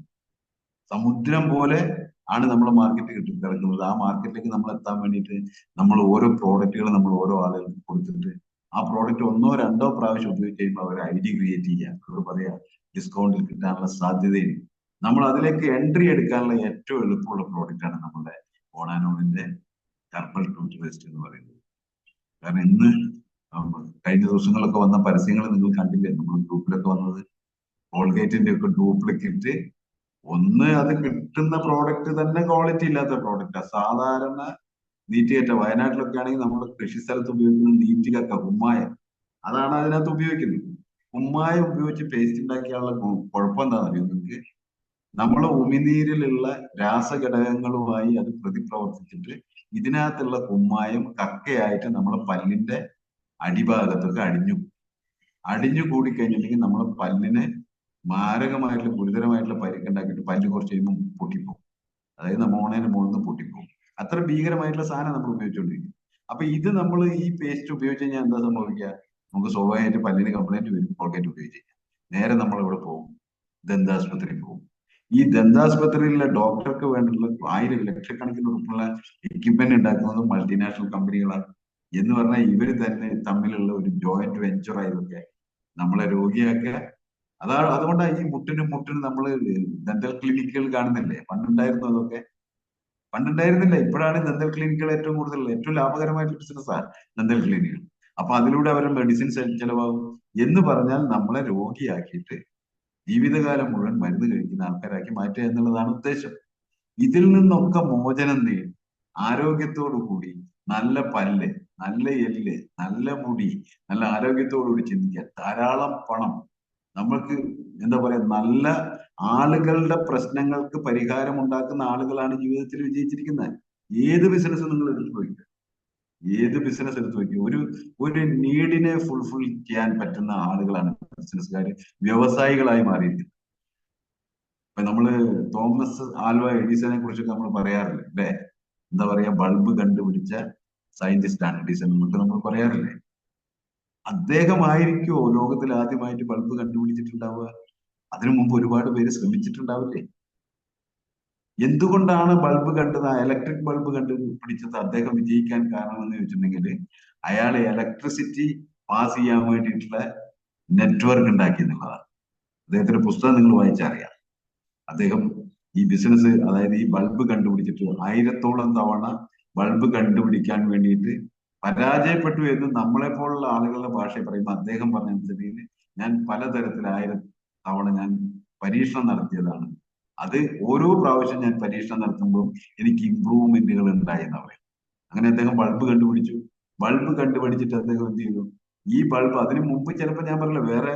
S1: സമുദ്രം പോലെ ആണ് നമ്മുടെ മാർക്കറ്റ് കിടക്കുന്നത്. ആ മാർക്കറ്റിലേക്ക് നമ്മൾ എത്താൻ വേണ്ടിയിട്ട് നമ്മൾ ഓരോ പ്രോഡക്റ്റുകൾ നമ്മൾ ഓരോ ആളുകൾക്ക് കൊടുത്തിട്ട് ആ പ്രോഡക്റ്റ് ഒന്നോ രണ്ടോ പ്രാവശ്യം ഉപയോഗിച്ച് കഴിയുമ്പോൾ അവർ ഐഡി ക്രിയേറ്റ് ചെയ്യുക, അവർ പറയാ ഡിസ്കൗണ്ടിൽ കിട്ടാനുള്ള സാധ്യതയുണ്ട്. നമ്മൾ അതിലേക്ക് എൻട്രി എടുക്കാനുള്ള ഏറ്റവും എളുപ്പമുള്ള പ്രോഡക്റ്റ് ആണ് നമ്മുടെ ഓണാനോണിന്റെ ഹെർബൽ ടൂത്ത് പേസ്റ്റ് എന്ന് പറയുന്നത്. കാരണം ഇന്ന് കഴിഞ്ഞ ദിവസങ്ങളൊക്കെ വന്ന പരസ്യങ്ങൾ നിങ്ങൾ കണ്ടില്ലേ? നമ്മൾ ഗ്രൂപ്പിലൊക്കെ വന്നത് കോൾഗേറ്റിന്റെ ഒക്കെ ഡ്യൂപ്ലിക്കേറ്റ്. ഒന്ന്, അത് കിട്ടുന്ന പ്രോഡക്റ്റ് തന്നെ ക്വാളിറ്റി ഇല്ലാത്ത പ്രോഡക്റ്റാ. സാധാരണ നീറ്റുകറ്റ വയനാട്ടിലൊക്കെ ആണെങ്കിൽ നമ്മുടെ കൃഷി സ്ഥലത്ത് ഉപയോഗിക്കുന്ന നീറ്റുകക്ക കുമ്മായം, അതാണ് അതിനകത്ത് ഉപയോഗിക്കുന്നത്. കുമ്മായം ഉപയോഗിച്ച് പേസ്റ്റ് ഉണ്ടാക്കിയുള്ള കുഴപ്പം എന്താണെന്ന് അറിയോ നിങ്ങൾക്ക്? നമ്മളെ ഉമിനീരിലുള്ള രാസഘടകങ്ങളുമായി അത് പ്രതിപ്രവർത്തിച്ചിട്ട് ഇതിനകത്തുള്ള കുമ്മായം കക്കയായിട്ട് നമ്മളെ പല്ലിന്റെ അടിഭാഗത്തൊക്കെ അടിഞ്ഞു കൂടി കഴിഞ്ഞിട്ടുണ്ടെങ്കിൽ നമ്മളെ പല്ലിന് മാരകമായിട്ടുള്ള ഗുരുതരമായിട്ടുള്ള പരിക്കുണ്ടാക്കിയിട്ട് പല്ല് കുറച്ച് കഴിയുമ്പോൾ പൊട്ടിപ്പോകും. അതായത് മോണേന്റെ മുകളിൽ നിന്ന് പൊട്ടിപ്പോകും. അത്ര ഭീകരമായിട്ടുള്ള സാധനം നമ്മൾ ഉപയോഗിച്ചുകൊണ്ടിരിക്കും. അപ്പൊ ഇത് നമ്മൾ ഈ പേസ്റ്റ് ഉപയോഗിച്ച് കഴിഞ്ഞാൽ എന്താ സംഭവിക്കുക? നമുക്ക് സ്വാഭാവികമായിട്ട് പല്ലിന് കംപ്ലൈന്റ് വരും. കോൾഗേറ്റ് ഉപയോഗിച്ച് കഴിഞ്ഞാൽ നേരെ നമ്മൾ ഇവിടെ പോകും, ദന്താശുപത്രിയിൽ പോകും. ഈ ദന്താശുപത്രിയിലെ ഡോക്ടർക്ക് വേണ്ടിയുള്ള ലക്ഷക്കണക്കിന് ഉറുപ്പുള്ള എക്യുപ്മെന്റ് ഉണ്ടാക്കുന്നത് മൾട്ടിനാഷണൽ കമ്പനികളാണ്. എന്ന് പറഞ്ഞാൽ ഇവര് തന്നെ തമ്മിലുള്ള ഒരു ജോയിന്റ് വെഞ്ചറായി ഇതൊക്കെ നമ്മളെ രോഗിയാക്കുക. അതുകൊണ്ടാണ് ഈ മുട്ടിനും നമ്മൾ ഡെന്റൽ ക്ലിനിക്കുകൾ കാണുന്നില്ലേ? പണ്ടുണ്ടായിരുന്നു അതൊക്കെ? പണ്ടുണ്ടായിരുന്നില്ല. ഇപ്പോഴാണ് ഡെന്റൽ ക്ലിനിക്കുകൾ ഏറ്റവും കൂടുതൽ, ഏറ്റവും ലാഭകരമായിട്ടുള്ള ബിസിനസ്സാണ് ഡെന്റൽ ക്ലിനിക്കുകൾ. അപ്പൊ അതിലൂടെ അവരുടെ മെഡിസിൻസ് ചെലവാകും. എന്ന് പറഞ്ഞാൽ നമ്മളെ രോഗിയാക്കിയിട്ട് ജീവിതകാലം മുഴുവൻ മരുന്ന് കഴിക്കുന്ന ആൾക്കാരാക്കി മാറ്റുക എന്നുള്ളതാണ് ഉദ്ദേശം. ഇതിൽ നിന്നൊക്കെ മോചനം നേടി ആരോഗ്യത്തോടു കൂടി നല്ല പല്ല്, നല്ല എല്ല്, നല്ല മുടി, നല്ല ആരോഗ്യത്തോടു കൂടി ചിന്തിക്കുക, ധാരാളം പണം, നമ്മൾക്ക് എന്താ പറയാ നല്ല ആളുകളുടെ പ്രശ്നങ്ങൾക്ക് പരിഹാരം ഉണ്ടാക്കുന്ന ആളുകളാണ് ജീവിതത്തിൽ വിജയിച്ചിരിക്കുന്നത്. ഏത് ബിസിനസ് നിങ്ങൾ എടുത്തു നോക്കുക, ഏത് ബിസിനസ് എടുത്തു നോക്കുക, ഒരു നീഡിനെ ഫുൾഫിൽ ചെയ്യാൻ പറ്റുന്ന ആളുകളാണ് ബിസിനസ്സുകാർ, വ്യവസായികളായി മാറിയിരിക്കുന്നത്. ഇപ്പൊ നമ്മള് തോമസ് ആൽവ എഡിസനെ കുറിച്ചൊക്കെ നമ്മൾ പറയാറില്ലേ അല്ലെ? എന്താ പറയാ, ബൾബ് കണ്ടുപിടിച്ച സയന്റിസ്റ്റ് ആണ് എഡിസൺ എന്നൊക്കെ നമ്മൾ പറയാറില്ലേ? അദ്ദേഹമായിരിക്കുമോ ലോകത്തിൽ ആദ്യമായിട്ട് ബൾബ് കണ്ടുപിടിച്ചിട്ടുണ്ടാവുക? അതിനു മുമ്പ് ഒരുപാട് പേര് ശ്രമിച്ചിട്ടുണ്ടാവില്ലേ? എന്തുകൊണ്ടാണ് ബൾബ് കണ്ടത്, ആ ഇലക്ട്രിക് ബൾബ് കണ്ടുപിടിച്ചത് അദ്ദേഹം വിജയിക്കാൻ കാരണം എന്ന് ചോദിച്ചിട്ടുണ്ടെങ്കിൽ, അയാൾ ഇലക്ട്രിസിറ്റി പാസ് ചെയ്യാൻ വേണ്ടിയിട്ടുള്ള നെറ്റ്വർക്ക് ഉണ്ടാക്കി എന്നുള്ളതാണ്. അദ്ദേഹത്തിന്റെ പുസ്തകം നിങ്ങൾ വായിച്ചറിയാം. അദ്ദേഹം ഈ ബിസിനസ്, അതായത് ഈ ബൾബ് കണ്ടുപിടിച്ചിട്ട് 1000-ഓളം തവണ ബൾബ് കണ്ടുപിടിക്കാൻ വേണ്ടിയിട്ട് പരാജയപ്പെട്ടു എന്ന് നമ്മളെ പോലുള്ള ആളുകളുടെ ഭാഷ പറയുമ്പോൾ അദ്ദേഹം പറഞ്ഞനുസരിച്ച് ഞാൻ പലതരത്തിൽ 1000 തവണ ഞാൻ പരീക്ഷണം നടത്തിയതാണ്. അത് ഓരോ പ്രാവശ്യം ഞാൻ പരീക്ഷണം നടത്തുമ്പോൾ എനിക്ക് ഇമ്പ്രൂവ്മെന്റുകൾ ഉണ്ടായി എന്ന് പറയും. അങ്ങനെ അദ്ദേഹം ബൾബ് കണ്ടുപിടിച്ചു. ബൾബ് കണ്ടുപിടിച്ചിട്ട് അദ്ദേഹം എന്ത് ചെയ്തു? ഈ ബൾബ് അതിനു മുമ്പ് ചിലപ്പോൾ ഞാൻ പറഞ്ഞില്ല, വേറെ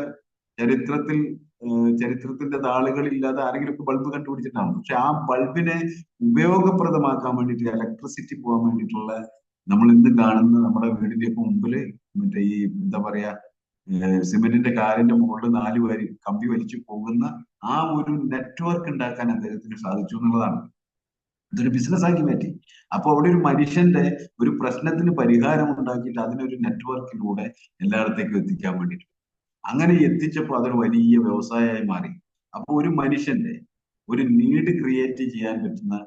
S1: ചരിത്രത്തിൽ ചരിത്രത്തിന്റെ താളുകളില്ലാതെ ആരെങ്കിലും ഒക്കെ ബൾബ് കണ്ടുപിടിച്ചിട്ടാണ്. പക്ഷെ ആ ബൾബിനെ ഉപയോഗപ്രദമാക്കാൻ വേണ്ടിയിട്ട്, ഇലക്ട്രിസിറ്റി പോകാൻ വേണ്ടിയിട്ടുള്ള, നമ്മൾ ഇന്ന് കാണുന്ന നമ്മുടെ വീടിന്റെ ഒക്കെ മുമ്പില് മറ്റേ ഈ എന്താ പറയാ, സിമെന്റിന്റെ കാലിന്റെ മുകളിൽ 4 വരി കമ്പി വലിച്ചു പോകുന്ന ആ ഒരു നെറ്റ്വർക്ക് ഉണ്ടാക്കാൻ അദ്ദേഹത്തിന് സാധിച്ചു എന്നുള്ളതാണ്. ഇതൊരു ബിസിനസ് ആക്കി മാറ്റി. അപ്പൊ അവിടെ ഒരു മനുഷ്യന്റെ ഒരു പ്രശ്നത്തിന് പരിഹാരം ഉണ്ടാക്കിയിട്ട് അതിനൊരു നെറ്റ്വർക്കിലൂടെ എല്ലായിടത്തേക്കും എത്തിക്കാൻ വേണ്ടിയിട്ട്, അങ്ങനെ എത്തിച്ചപ്പോൾ അതൊരു വലിയ വ്യവസായമായി മാറി. അപ്പൊ ഒരു മനുഷ്യന്റെ ഒരു നീഡ് ക്രിയേറ്റ് ചെയ്യാൻ പറ്റുന്ന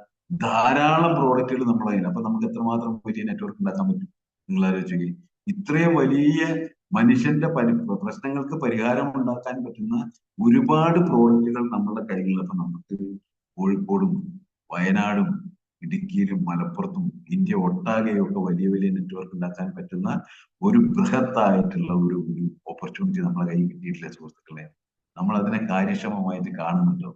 S1: ധാരാളം പ്രോഡക്റ്റുകൾ നമ്മളെ കയ്യിൽ. അപ്പൊ നമുക്ക് എത്രമാത്രം വലിയ നെറ്റ്വർക്ക് ഉണ്ടാക്കാൻ പറ്റും നിങ്ങൾ ആലോചിക്കുക. ഇത്രയും വലിയ മനുഷ്യന്റെ പ്രശ്നങ്ങൾക്ക് പരിഹാരം ഉണ്ടാക്കാൻ പറ്റുന്ന ഒരുപാട് പ്രോഡക്റ്റുകൾ നമ്മുടെ കയ്യിൽ. അപ്പൊ നമുക്ക് കോഴിക്കോടും വയനാടും ഇടുക്കിയിലും മലപ്പുറത്തും ഇന്ത്യ ഒട്ടാകെയും ഒക്കെ വലിയ വലിയ നെറ്റ്വർക്ക് ഉണ്ടാക്കാൻ പറ്റുന്ന ഒരു ബൃഹത്തായിട്ടുള്ള ഒരു ഒരു ഓപ്പർച്യൂണിറ്റി നമ്മളെ കയ്യിൽ കിട്ടിയിട്ടില്ല സുഹൃത്തുക്കളെ. നമ്മൾ അതിനെ കാര്യക്ഷമമായിട്ട് കാണുന്നുണ്ടോ?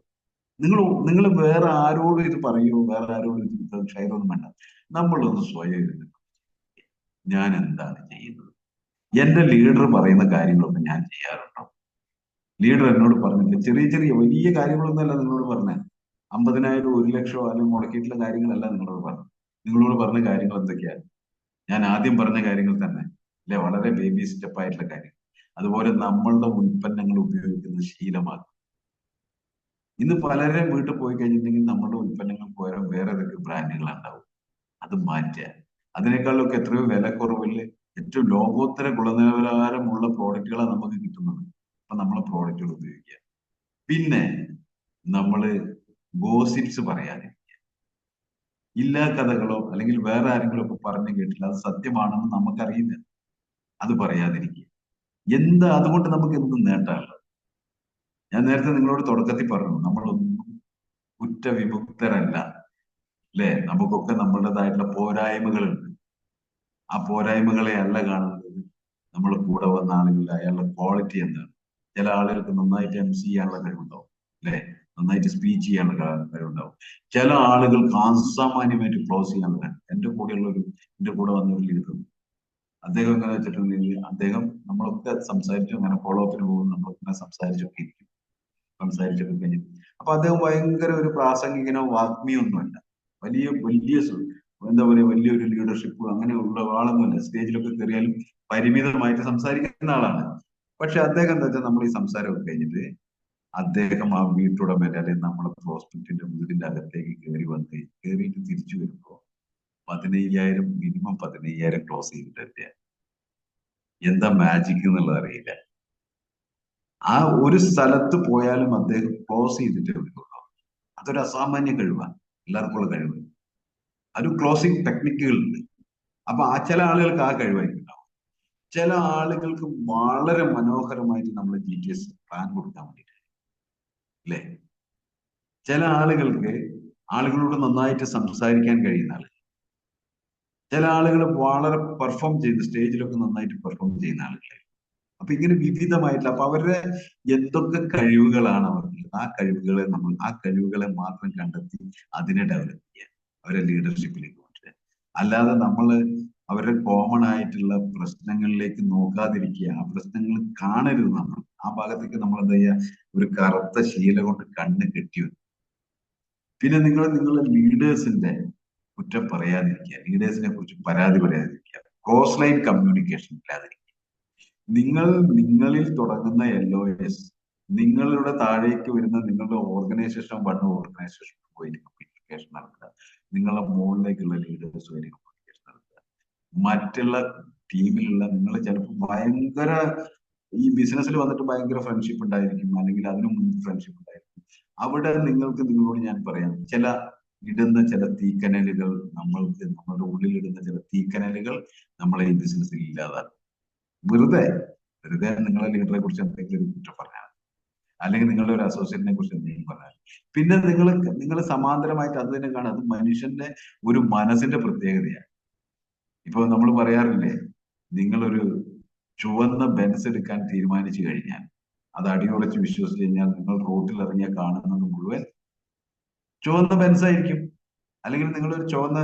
S1: നിങ്ങൾ നിങ്ങൾ വേറെ ആരോടും ഇത് പറയുമോ, വേറെ ആരോടും ഇത് ഷെയർ ഒന്നും വേണ്ട. നമ്മളൊന്ന് സ്വയം ഇരുന്ന് ഞാൻ എന്താണ് ചെയ്യുന്നത്, എന്റെ ലീഡർ പറയുന്ന കാര്യങ്ങളൊക്കെ ഞാൻ ചെയ്യാറുണ്ടോ? ലീഡർ എന്നോട് പറഞ്ഞില്ല, ചെറിയ ചെറിയ വലിയ കാര്യങ്ങളൊന്നുമല്ല നിങ്ങളോട് പറഞ്ഞ 50,000 1,00,000 അല്ലെങ്കിൽ മുടക്കിയിട്ടുള്ള കാര്യങ്ങളല്ല നിങ്ങളോട് പറഞ്ഞു. നിങ്ങളോട് പറഞ്ഞ കാര്യങ്ങൾ എന്തൊക്കെയാണ്? ഞാൻ ആദ്യം പറഞ്ഞ കാര്യങ്ങൾ തന്നെ അല്ലെ, വളരെ ബേബി സ്റ്റെപ്പ് ആയിട്ടുള്ള കാര്യം. അതുപോലെ നമ്മളുടെ ഉൽപ്പന്നങ്ങൾ ഉപയോഗിക്കുന്നത് ശീലമാക്കും. ഇന്ന് പലരും വീട്ടിൽ പോയി കഴിഞ്ഞിട്ടുണ്ടെങ്കിൽ നമ്മുടെ ഉൽപ്പന്നങ്ങൾ പോയാൽ വേറെ ഏതൊക്കെ ബ്രാൻഡുകൾ ഉണ്ടാവും. അത് മാറ്റുക. അതിനേക്കാളൊക്കെ എത്രയോ വില കുറവിൽ ഏറ്റവും ലോകോത്തര ഗുണനിലവാരമുള്ള പ്രോഡക്റ്റുകളാണ് നമുക്ക് കിട്ടുന്നത്. അപ്പൊ നമ്മളെ പ്രോഡക്റ്റുകൾ ഉപയോഗിക്കുക. പിന്നെ നമ്മള് ഗോസിപ്സ് പറയാതെ, ഇല്ലാ കഥകളോ അല്ലെങ്കിൽ വേറെ ആരെങ്കിലും ഒക്കെ പറഞ്ഞു കേട്ടില്ല അത് സത്യമാണെന്ന് നമുക്കറിയില്ല, അത് പറയാതിരിക്കുക. എന്താ അതുകൊണ്ട് നമുക്ക് എന്ത് നേട്ടമല്ല? ഞാൻ നേരത്തെ നിങ്ങളോട് തുടക്കത്തിൽ പറഞ്ഞു, നമ്മളൊന്നും കുറ്റവിമുക്തരല്ല അല്ലെ. നമുക്കൊക്കെ നമ്മുടേതായിട്ടുള്ള പോരായ്മകളുണ്ട്. ആ പോരായ്മകളെ അല്ല കാണുന്നത്. നമ്മൾ കൂടെ വന്ന ആളുകൾ അയാളുടെ ക്വാളിറ്റി എന്താണ്? ചില ആളുകൾക്ക് നന്നായിട്ട് MC ചെയ്യാനുള്ള കഴിവുണ്ടാവും അല്ലെ, നന്നായിട്ട് സ്പീച്ച് ചെയ്യാനുള്ള കഴിവുണ്ടാവും. ചില ആളുകൾക്ക് അസാമാന്യമായിട്ട് ക്ലോസ് ചെയ്യാനുള്ള കഴിവ്. എന്റെ കൂടെ വന്ന ഒരു ലീഡർ, അദ്ദേഹം എങ്ങനെ വെച്ചിട്ടുണ്ടെങ്കിൽ അദ്ദേഹം നമ്മളൊക്കെ സംസാരിച്ചു അങ്ങനെ ഫോളോ അപ്പിന് പോകും, നമ്മളൊക്കെ സംസാരിച്ചൊക്കെ ഇരിക്കും. സംസാരിച്ചൊക്കെ കഴിഞ്ഞു. അപ്പൊ അദ്ദേഹം ഭയങ്കര ഒരു പ്രാസംഗികനോ വാഗ്മിയൊന്നുമല്ല. വലിയ വലിയ എന്താ പറയുക, വലിയൊരു ലീഡർഷിപ്പ് അങ്ങനെയുള്ള ആളൊന്നുമല്ല. സ്റ്റേജിലൊക്കെ കയറിയാലും പരിമിതമായിട്ട് സംസാരിക്കുന്ന ആളാണ്. പക്ഷെ അദ്ദേഹം എന്താ വെച്ചാൽ നമ്മൾ ഈ സംസാരമൊക്കെ കഴിഞ്ഞിട്ട് അദ്ദേഹം ആ വീട്ടുടമയുടെ അല്ലെങ്കിൽ നമ്മുടെ പ്രോസ്പെക്റ്റിന്റെ വീടിന്റെ അകത്തേക്ക് കയറിയിട്ട് തിരിച്ചു വരുമ്പോ 15,000, മിനിമം 15,000 ക്ലോസ് ചെയ്തിട്ട് എന്താ മാജിക് എന്നുള്ളത് അറിയില്ല. ആ ഒരു സ്ഥലത്ത് പോയാലും അദ്ദേഹം ക്ലോസ് ചെയ്തിട്ട് വരുള്ളൂ. അതൊരു അസാമാന്യ കഴിവാണ്, എല്ലാവർക്കും ഉള്ള കഴിവ്. ഒരു ക്ലോസിംഗ് ടെക്നിക്കുകളുണ്ട്. അപ്പൊ ആ ചില ആളുകൾക്ക് ആ കഴിവായിരിക്കും ഉണ്ടാവും. ചില ആളുകൾക്ക് വളരെ മനോഹരമായിട്ട് നമ്മൾ GTS പ്ലാൻ കൊടുക്കാൻ വേണ്ടിയിട്ട് അല്ലെ. ചില ആളുകൾക്ക് ആളുകളോട് നന്നായിട്ട് സംസാരിക്കാൻ കഴിയുന്ന ആളുകൾ. ചില ആളുകൾ വളരെ പെർഫോം ചെയ്ത് സ്റ്റേജിലൊക്കെ നന്നായിട്ട് പെർഫോം ചെയ്യുന്ന ആളുകൾ. അപ്പൊ ഇങ്ങനെ വിവിധമായിട്ടുള്ള, അപ്പൊ അവരുടെ എന്തൊക്കെ കഴിവുകളാണ് അവർക്ക്, ആ കഴിവുകളെ മാത്രം കണ്ടെത്തി അതിനെ ഡെവലപ്പ് ചെയ്യാൻ, അവരെ ലീഡർഷിപ്പിലേക്ക് കൊണ്ടുവരിക. അല്ലാതെ നമ്മള് അവരുടെ കോമൺ ആയിട്ടുള്ള പ്രശ്നങ്ങളിലേക്ക് നോക്കാതിരിക്കുക, ആ പ്രശ്നങ്ങൾ കാണരുത്. നമ്മൾ ആ ഭാഗത്തേക്ക് നമ്മൾ എന്താ ചെയ്യുക, ഒരു കറുത്ത ശീല കൊണ്ട് കണ്ണ് കെട്ടി വെക്കും. പിന്നെ നിങ്ങളുടെ ലീഡേഴ്സിന്റെ കുറ്റം പറയാതിരിക്കുക, ലീഡേഴ്സിനെ കുറിച്ച് പരാതി പറയാതിരിക്കുക, ക്രോസ് ലൈൻ കമ്മ്യൂണിക്കേഷൻ ഇല്ലാതിരിക്കുക. നിങ്ങളിൽ തുടങ്ങുന്ന LOS നിങ്ങളുടെ താഴേക്ക് വരുന്ന നിങ്ങളുടെ ഓർഗനൈസേഷൻ ഓർഗനൈസേഷൻ പോയി കമ്മ്യൂണിക്കേഷൻ നടത്തുക. നിങ്ങളുടെ മുകളിലേക്കുള്ള ലീഡേഴ്സ് വരെ കമ്മ്യൂണിക്കേഷൻ നടത്തുക. മറ്റുള്ള ടീമിലുള്ള നിങ്ങൾ ചിലപ്പോൾ ഭയങ്കര ഈ ബിസിനസ്സിൽ വന്നിട്ട് ഭയങ്കര ഫ്രണ്ട്ഷിപ്പ് ഉണ്ടായിരിക്കും, അല്ലെങ്കിൽ അതിനു മുമ്പ് ഫ്രണ്ട്ഷിപ്പ് ഉണ്ടായിരിക്കും. അവിടെ നിങ്ങൾക്ക് നിങ്ങളോട് ഞാൻ പറയാം, ചില തീക്കനലുകൾ, നമ്മളുടെ ഉള്ളിലിടുന്ന ചില തീക്കനലുകൾ നമ്മളെ ഈ ബിസിനസ്സിൽ ഇല്ലാതാക്കും. വെറുതെ വെറുതെ നിങ്ങളെ ലീഡറെ കുറിച്ച് എന്തെങ്കിലും ഒരു കുറ്റം പറഞ്ഞാൽ, അല്ലെങ്കിൽ നിങ്ങളുടെ ഒരു അസോസിയേറ്റിനെ കുറിച്ച് എന്തെങ്കിലും പറഞ്ഞാൽ, പിന്നെ നിങ്ങൾ സമാന്തരമായിട്ട് അത് തന്നെ കാണാം. അത് മനുഷ്യന്റെ ഒരു മനസ്സിന്റെ പ്രത്യേകതയാണ്. ഇപ്പൊ നമ്മൾ പറയാറില്ലേ, നിങ്ങളൊരു ചുവന്ന ബെൻസ് എടുക്കാൻ തീരുമാനിച്ചു കഴിഞ്ഞാൽ, അത് അടിയുറച്ച് വിശ്വസിച്ച് കഴിഞ്ഞാൽ, നിങ്ങൾ റോട്ടിൽ ഇറങ്ങിയാൽ കാണുന്നത് മുഴുവൻ ചുവന്ന ബെൻസ് ആയിരിക്കും. അല്ലെങ്കിൽ നിങ്ങൾ ഒരു ചുവന്ന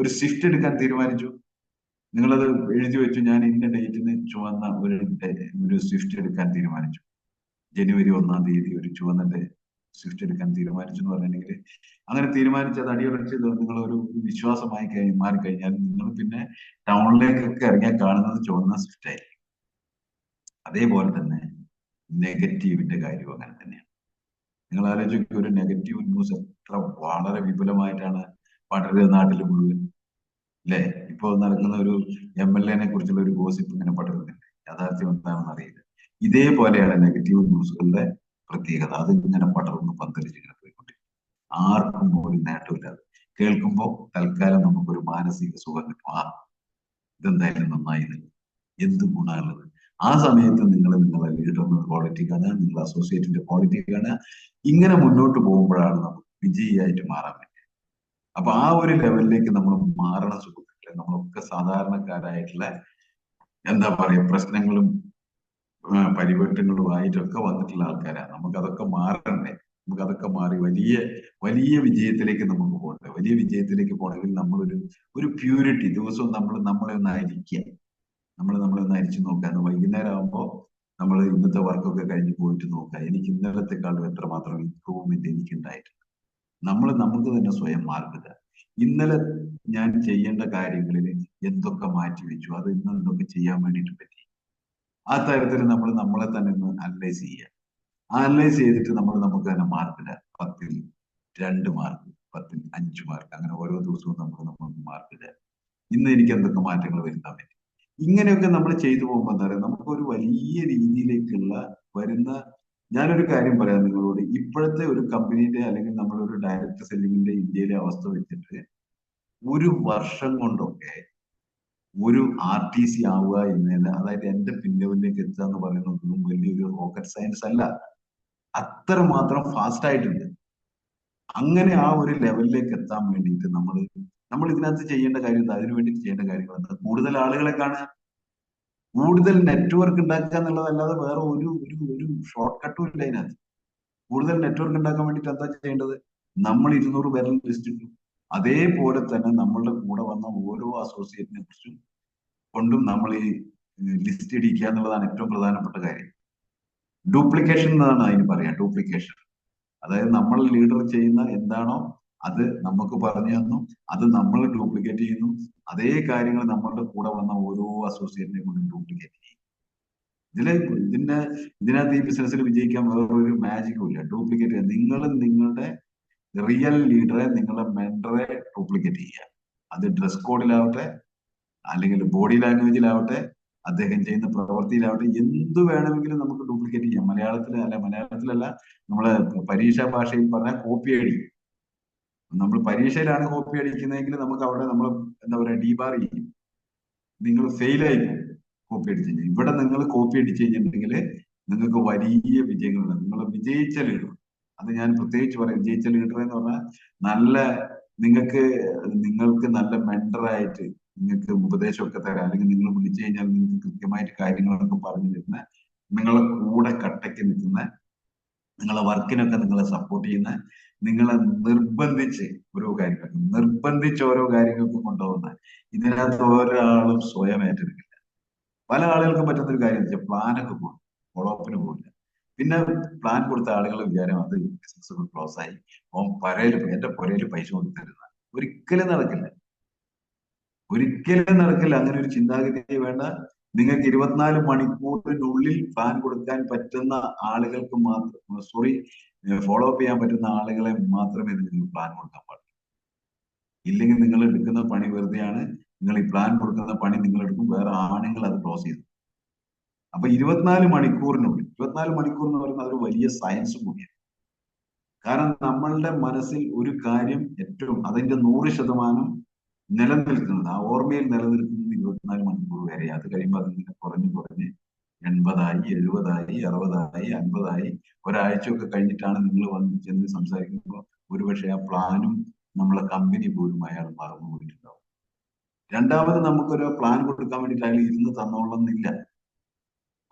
S1: ഒരു സ്വിഫ്റ്റ് എടുക്കാൻ തീരുമാനിച്ചു, നിങ്ങളത് എഴുതി വെച്ചു, ഞാൻ ഇന്ന ഡേറ്റിന് ചുവന്ന ഒരു സ്വിഫ്റ്റ് എടുക്കാൻ തീരുമാനിച്ചു, ജനുവരി 1-ാം തീയതി ഒരു ചുവന്ന സ്വിഫ്റ്റ് എടുക്കാൻ തീരുമാനിച്ചു എന്ന് പറഞ്ഞിട്ടുണ്ടെങ്കിൽ, അങ്ങനെ തീരുമാനിച്ചത് അടിയുറച്ച് നിങ്ങൾ ഒരു വിശ്വാസമായി മാറിക്കഴിഞ്ഞാൽ, നിങ്ങൾ പിന്നെ ടൗണിലേക്കൊക്കെ ഇറങ്ങിയാൽ കാണുന്നത് ചുവന്ന സ്വിഫ്റ്റ് ആയിരിക്കും. അതേപോലെ തന്നെ നെഗറ്റീവിന്റെ കാര്യവും അങ്ങനെ തന്നെയാണ്. നിങ്ങൾ ആലോചിക്കുക, ഒരു നെഗറ്റീവ് ന്യൂസ് എത്ര വളരെ വിപുലമായിട്ടാണ് പടരുക നാട്ടിൽ മുഴുവൻ, അല്ലെ? ഇപ്പൊ നടക്കുന്ന ഒരു MLA കുറിച്ചുള്ള ഒരു ഗോസിപ്പ് ഇങ്ങനെ പടരുന്നുണ്ട്, യാഥാർത്ഥ്യം എന്താണെന്ന് അറിയില്ല. ഇതേപോലെയാണ് നെഗറ്റീവ് ന്യൂസുകളുടെ പ്രത്യേകത. അത് ഇങ്ങനെ പടർന്ന് പന്തലിച്ച് ഇങ്ങനെ പോയിക്കൊണ്ടിരിക്കും. ആർക്കും ഒരു നേട്ടമില്ലാതെ കേൾക്കുമ്പോൾ തൽക്കാലം നമുക്കൊരു മാനസിക സുഖം കിട്ടും. ഇതെന്തായാലും നന്നായി, എന്ത് ഗുണമുള്ളത്. ആ സമയത്ത് നിങ്ങളെ ലീഡറിന്റെ ക്വാളിറ്റി കാണുക, നിങ്ങൾ അസോസിയേറ്റിന്റെ ക്വാളിറ്റി കാണുക. ഇങ്ങനെ മുന്നോട്ട് പോകുമ്പോഴാണ് നമുക്ക് വിജയിയായിട്ട് മാറാൻ പറ്റുക. അപ്പൊ ആ ഒരു ലെവലിലേക്ക് നമ്മൾ മാറണ സുഹൃത്തുക്കളെ, നമ്മളൊക്കെ സാധാരണക്കാരായിട്ടുള്ള എന്താ പറയുക, പ്രശ്നങ്ങളും പരിവട്ടങ്ങളുമായിട്ടൊക്കെ വന്നിട്ടുള്ള ആൾക്കാരാണ്. നമുക്കതൊക്കെ മാറണ്ടേ? നമുക്കതൊക്കെ മാറി വലിയ വലിയ വിജയത്തിലേക്ക് നമുക്ക് പോകണ്ടേ? വലിയ വിജയത്തിലേക്ക് പോകണമെങ്കിൽ ഒരു പ്യൂരിറ്റി ദിവസവും നമ്മളെ ഒന്ന് അരിക്കുക, നമ്മളെ ഒന്ന് അരിച്ചു നോക്കുക. വൈകുന്നേരം ആകുമ്പോൾ നമ്മൾ ഇന്നത്തെ വർക്കൊക്കെ കഴിഞ്ഞ് പോയിട്ട് നോക്കുക, എനിക്ക് ഇന്നലത്തെക്കാളും എത്രമാത്രം ഇമ്പ്രൂവ്മെന്റ് എനിക്ക് ഉണ്ടായിട്ടുണ്ട്. നമുക്ക് തന്നെ സ്വയം മാർക്കുക. ഇന്നലെ ഞാൻ ചെയ്യേണ്ട കാര്യങ്ങളിൽ എന്തൊക്കെ മാറ്റി വെച്ചു, അത് ഇന്ന് എന്തൊക്കെ ചെയ്യാൻ വേണ്ടിയിട്ട് പറ്റി. ആ തരത്തിൽ നമ്മൾ നമ്മളെ തന്നെ ഒന്ന് അനലൈസ് ചെയ്യുക. അനലൈസ് ചെയ്തിട്ട് നമുക്ക് തന്നെ മാർക്കില്ല. 10-ൽ 2 മാർക്ക്, 10-ൽ 5 മാർക്ക്, അങ്ങനെ ഓരോ ദിവസവും നമ്മൾ മാർക്കില്ല. ഇന്ന് എനിക്ക് എന്തൊക്കെ മാറ്റങ്ങൾ വരുത്താൻ പറ്റും. ഇങ്ങനെയൊക്കെ നമ്മൾ ചെയ്തു പോകുമ്പോൾ എന്താ പറയുക, നമുക്കൊരു വലിയ രീതിയിലേക്കുള്ള വരുന്ന. ഞാനൊരു കാര്യം പറയാം നിങ്ങളോട്, ഇപ്പോഴത്തെ ഒരു കമ്പനിയുടെ അല്ലെങ്കിൽ നമ്മളൊരു ഡയറക്ട് സെല്ലിങ്ങിന്റെ ഇന്ത്യയിലെ അവസ്ഥ വെച്ചിട്ട് ഒരു വർഷം കൊണ്ടൊക്കെ ഒരു RTC ആവുക എന്നതിന്, അതായത് എന്റെ പിൻലെവലിലേക്ക് എത്തുക എന്ന് പറയുന്നതൊന്നും വലിയൊരു റോക്കറ്റ് സയൻസ് അല്ല. അത്രമാത്രം ഫാസ്റ്റ് ആയിട്ടുണ്ട്. അങ്ങനെ ആ ഒരു ലെവലിലേക്ക് എത്താൻ വേണ്ടിയിട്ട് നമ്മൾ ഇതിനകത്ത് ചെയ്യേണ്ട കാര്യം എന്താ? അതിനു വേണ്ടി ചെയ്യേണ്ട കാര്യങ്ങൾ എന്താ? കൂടുതൽ ആളുകളെ കാണുക, കൂടുതൽ നെറ്റ്വർക്ക് ഉണ്ടാക്കുക എന്നുള്ളതല്ലാതെ വേറെ ഒരു ഷോർട്ട് കട്ടും ഇല്ല ഇതിനകത്ത്. കൂടുതൽ നെറ്റ്വർക്ക് ഉണ്ടാക്കാൻ വേണ്ടിയിട്ട് എന്താ ചെയ്യേണ്ടത്? നമ്മൾ 200 പേരിൽ ലിസ്റ്റ് ഇട്ടു. അതേപോലെ തന്നെ നമ്മളുടെ കൂടെ വന്ന ഓരോ അസോസിയേറ്റിനെ കുറിച്ചും കൊണ്ടും നമ്മൾ ഈ ലിസ്റ്റ് ഇടിക്കുക എന്നുള്ളതാണ് ഏറ്റവും പ്രധാനപ്പെട്ട കാര്യം. ഡ്യൂപ്ലിക്കേഷൻ എന്നാണ് അതിന് പറയാം. ഡ്യൂപ്ലിക്കേഷൻ, അതായത് നമ്മൾ ലീഡർ ചെയ്യുന്ന എന്താണോ അത് നമുക്ക് പറഞ്ഞു തന്നു, അത് നമ്മൾ ഡ്യൂപ്ലിക്കേറ്റ് ചെയ്യുന്നു. അതേ കാര്യങ്ങൾ നമ്മളുടെ കൂടെ വന്ന ഓരോ അസോസിയേറ്റിനെ കൊണ്ടും ഡ്യൂപ്ലിക്കേറ്റ് ചെയ്യും. ഇതിനകത്ത് ഈ ബിസിനസ്സിൽ വിജയിക്കാൻ വേറൊരു മാജിക്കും ഇല്ല. ഡ്യൂപ്ലിക്കേറ്റ് ചെയ്യുക. നിങ്ങളുടെ റിയൽ ലീഡറെ, നിങ്ങളുടെ മെന്ററെ ഡ്യൂപ്ലിക്കേറ്റ് ചെയ്യുക. അത് ഡ്രസ് കോഡിലാവട്ടെ, അല്ലെങ്കിൽ ബോഡി ലാംഗ്വേജിലാവട്ടെ, അദ്ദേഹം ചെയ്യുന്ന പ്രവൃത്തിയിലാവട്ടെ, എന്ത് വേണമെങ്കിലും നമുക്ക് ഡ്യൂപ്ലിക്കേറ്റ് ചെയ്യാം. മലയാളത്തിലല്ല, നമ്മളെ പരീക്ഷാ ഭാഷയിൽ പറഞ്ഞാൽ കോപ്പി അടി. നമ്മൾ പരീക്ഷയിലാണ് കോപ്പി അടിക്കുന്നതെങ്കിൽ നമുക്ക് അവിടെ നമ്മൾ എന്താ പറയാ, ഡീബാർ ചെയ്യും. നിങ്ങൾ ഫെയിലായി കോപ്പി അടിച്ചു കഴിഞ്ഞാൽ. ഇവിടെ നിങ്ങൾ കോപ്പി അടിച്ചു കഴിഞ്ഞിട്ടുണ്ടെങ്കിൽ നിങ്ങൾക്ക് വലിയ വിജയങ്ങളുണ്ട്. നിങ്ങൾ വിജയിച്ച ലീഡർ, അത് ഞാൻ പ്രത്യേകിച്ച് പറയാം, വിജയിച്ച ലീഡർ എന്ന് പറഞ്ഞാൽ നിങ്ങൾക്ക് നല്ല മെന്ററായിട്ട് നിങ്ങൾക്ക് ഉപദേശമൊക്കെ തരാം, അല്ലെങ്കിൽ നിങ്ങൾ വിളിച്ചു കഴിഞ്ഞാൽ നിങ്ങൾക്ക് കൃത്യമായിട്ട് കാര്യങ്ങളൊക്കെ പറഞ്ഞു തരുന്ന, നിങ്ങളെ കൂടെ കട്ടയ്ക്ക് നിൽക്കുന്ന, നിങ്ങളെ വർക്കിനൊക്കെ നിങ്ങളെ സപ്പോർട്ട് ചെയ്യുന്ന, നിങ്ങളെ നിർബന്ധിച്ച് ഓരോ കാര്യങ്ങൾക്ക് കൊണ്ടുപോകുന്ന, ഇതിനകത്ത് ഒരാളും സ്വയം ഏറ്റെടുക്കില്ല. പല ആളുകൾക്കും പറ്റുന്ന ഒരു കാര്യം എന്ന് വെച്ചാൽ പ്ലാനൊക്കെ പോകും, ഫോളോ അപ്പിന് പോകില്ല. പിന്നെ പ്ലാൻ കൊടുത്ത ആളുകളെ വിചാരം അത് ബിസിനസ് ക്ലോസ് ആയി, എന്റെ പുരയിൽ പൈസ കൊടുത്തിരുന്ന. ഒരിക്കലും നടക്കില്ല, ഒരിക്കലും നടക്കില്ല. അങ്ങനെ ഒരു ചിന്താഗതി വേണ്ട. നിങ്ങൾക്ക് 24 മണിക്കൂറിനുള്ളിൽ പ്ലാൻ കൊടുക്കാൻ പറ്റുന്ന ആളുകൾക്ക് മാത്രം, ഫോളോ അപ്പ് ചെയ്യാൻ പറ്റുന്ന ആളുകളെ മാത്രമേ നിങ്ങൾ പ്ലാൻ കൊടുക്കാൻ പാടുള്ളൂ. ഇല്ലെങ്കിൽ നിങ്ങൾ എടുക്കുന്ന പണി വെറുതെയാണ്. നിങ്ങൾ ഈ പ്ലാൻ കൊടുക്കുന്ന പണി നിങ്ങളെടുക്കും, വേറെ ആണുങ്ങൾ അത് ക്ലോസ് ചെയ്തു. അപ്പൊ 24 മണിക്കൂർ എന്ന് പറയുന്നത് ഒരു വലിയ സയൻസ് കൂടിയാണ്. കാരണം നമ്മളുടെ മനസ്സിൽ ഒരു കാര്യം ഏറ്റവും അതിന്റെ 100% നിലനിൽക്കുന്നത്, ആ ഓർമ്മയിൽ നിലനിൽക്കുന്നത് 24 മണിക്കൂർ വരെ. അത് കഴിയുമ്പോൾ അതിങ്ങനെ കുറഞ്ഞു കുറഞ്ഞ് 80ആയി, 70ആയി, 60ആയി, 50ആയി, ഒരാഴ്ചയൊക്കെ കഴിഞ്ഞിട്ടാണ് നിങ്ങൾ വന്ന് ചെന്ന് സംസാരിക്കുമ്പോൾ ഒരുപക്ഷെ ആ പ്ലാനും നമ്മളെ കമ്പനി പോലും അയാൾ മറന്നു പോയിട്ടുണ്ടാവും. രണ്ടാമത് നമുക്കൊരു പ്ലാൻ കൊടുക്കാൻ വേണ്ടിയിട്ട് അയാൾ ഇരുന്ന് തന്നോളന്നില്ല.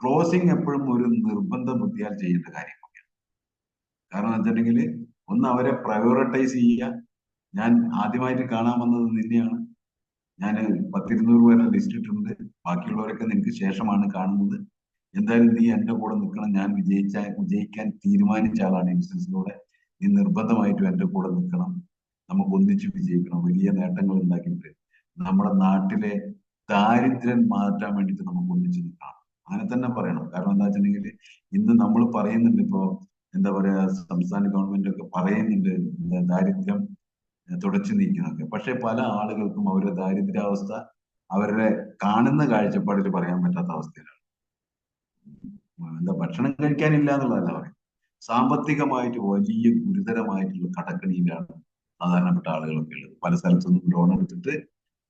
S1: ക്ലോസിംഗ് എപ്പോഴും ഒരു നിർബന്ധ ബുദ്ധിയാൽ ചെയ്യേണ്ട കാര്യം. കാരണം വെച്ചിട്ടുണ്ടെങ്കിൽ ഒന്ന് അവരെ പ്രയോറിറ്റൈസ് ചെയ്യുക. ഞാൻ ആദ്യമായിട്ട് കാണാൻ വന്നത് നിന്നെയാണ്, ഞാൻ 10-200 പേരെ ലിസ്റ്റ് ഇട്ടിട്ടുണ്ട്, ബാക്കിയുള്ളവരൊക്കെ നിനക്ക് ശേഷമാണ് കാണുന്നത്. എന്തായാലും നീ എന്റെ കൂടെ നിൽക്കണം, ഞാൻ വിജയിക്കാൻ തീരുമാനിച്ച ആളാണ് ഈ ബിസിനസ്സിലൂടെ. നീ നിർബന്ധമായിട്ടും എന്റെ കൂടെ നിൽക്കണം, നമുക്ക് ഒന്നിച്ച് വിജയിക്കണം, വലിയ നേട്ടങ്ങൾ ഉണ്ടാക്കിയിട്ട് നമ്മുടെ നാട്ടിലെ ദാരിദ്ര്യം മാറ്റാൻ വേണ്ടിയിട്ട് നമുക്ക് ഒന്നിച്ച് നിൽക്കണം. അങ്ങനെ തന്നെ പറയണം. കാരണം എന്താ വെച്ചിട്ടുണ്ടെങ്കിൽ ഇന്ന് നമ്മൾ പറയുന്നുണ്ട്, ഇപ്പോ എന്താ പറയാ, സംസ്ഥാന ഗവൺമെന്റ് ഒക്കെ പറയുന്നുണ്ട് ദാരിദ്ര്യം തുടച്ചു നീക്കുന്നൊക്കെ. പക്ഷെ പല ആളുകൾക്കും അവരുടെ ദാരിദ്ര്യാവസ്ഥ അവരുടെ കാണുന്ന കാഴ്ചപ്പാടിൽ പറയാൻ പറ്റാത്ത അവസ്ഥയിലാണ്. എന്താ ഭക്ഷണം കഴിക്കാനില്ല എന്നുള്ളതല്ല പറയും, സാമ്പത്തികമായിട്ട് വലിയ ഗുരുതരമായിട്ടുള്ള കടക്കണിയിലാണ് സാധാരണപ്പെട്ട ആളുകളൊക്കെ ഉള്ളത്. പല സ്ഥലത്തുനിന്നും ലോൺ എടുത്തിട്ട്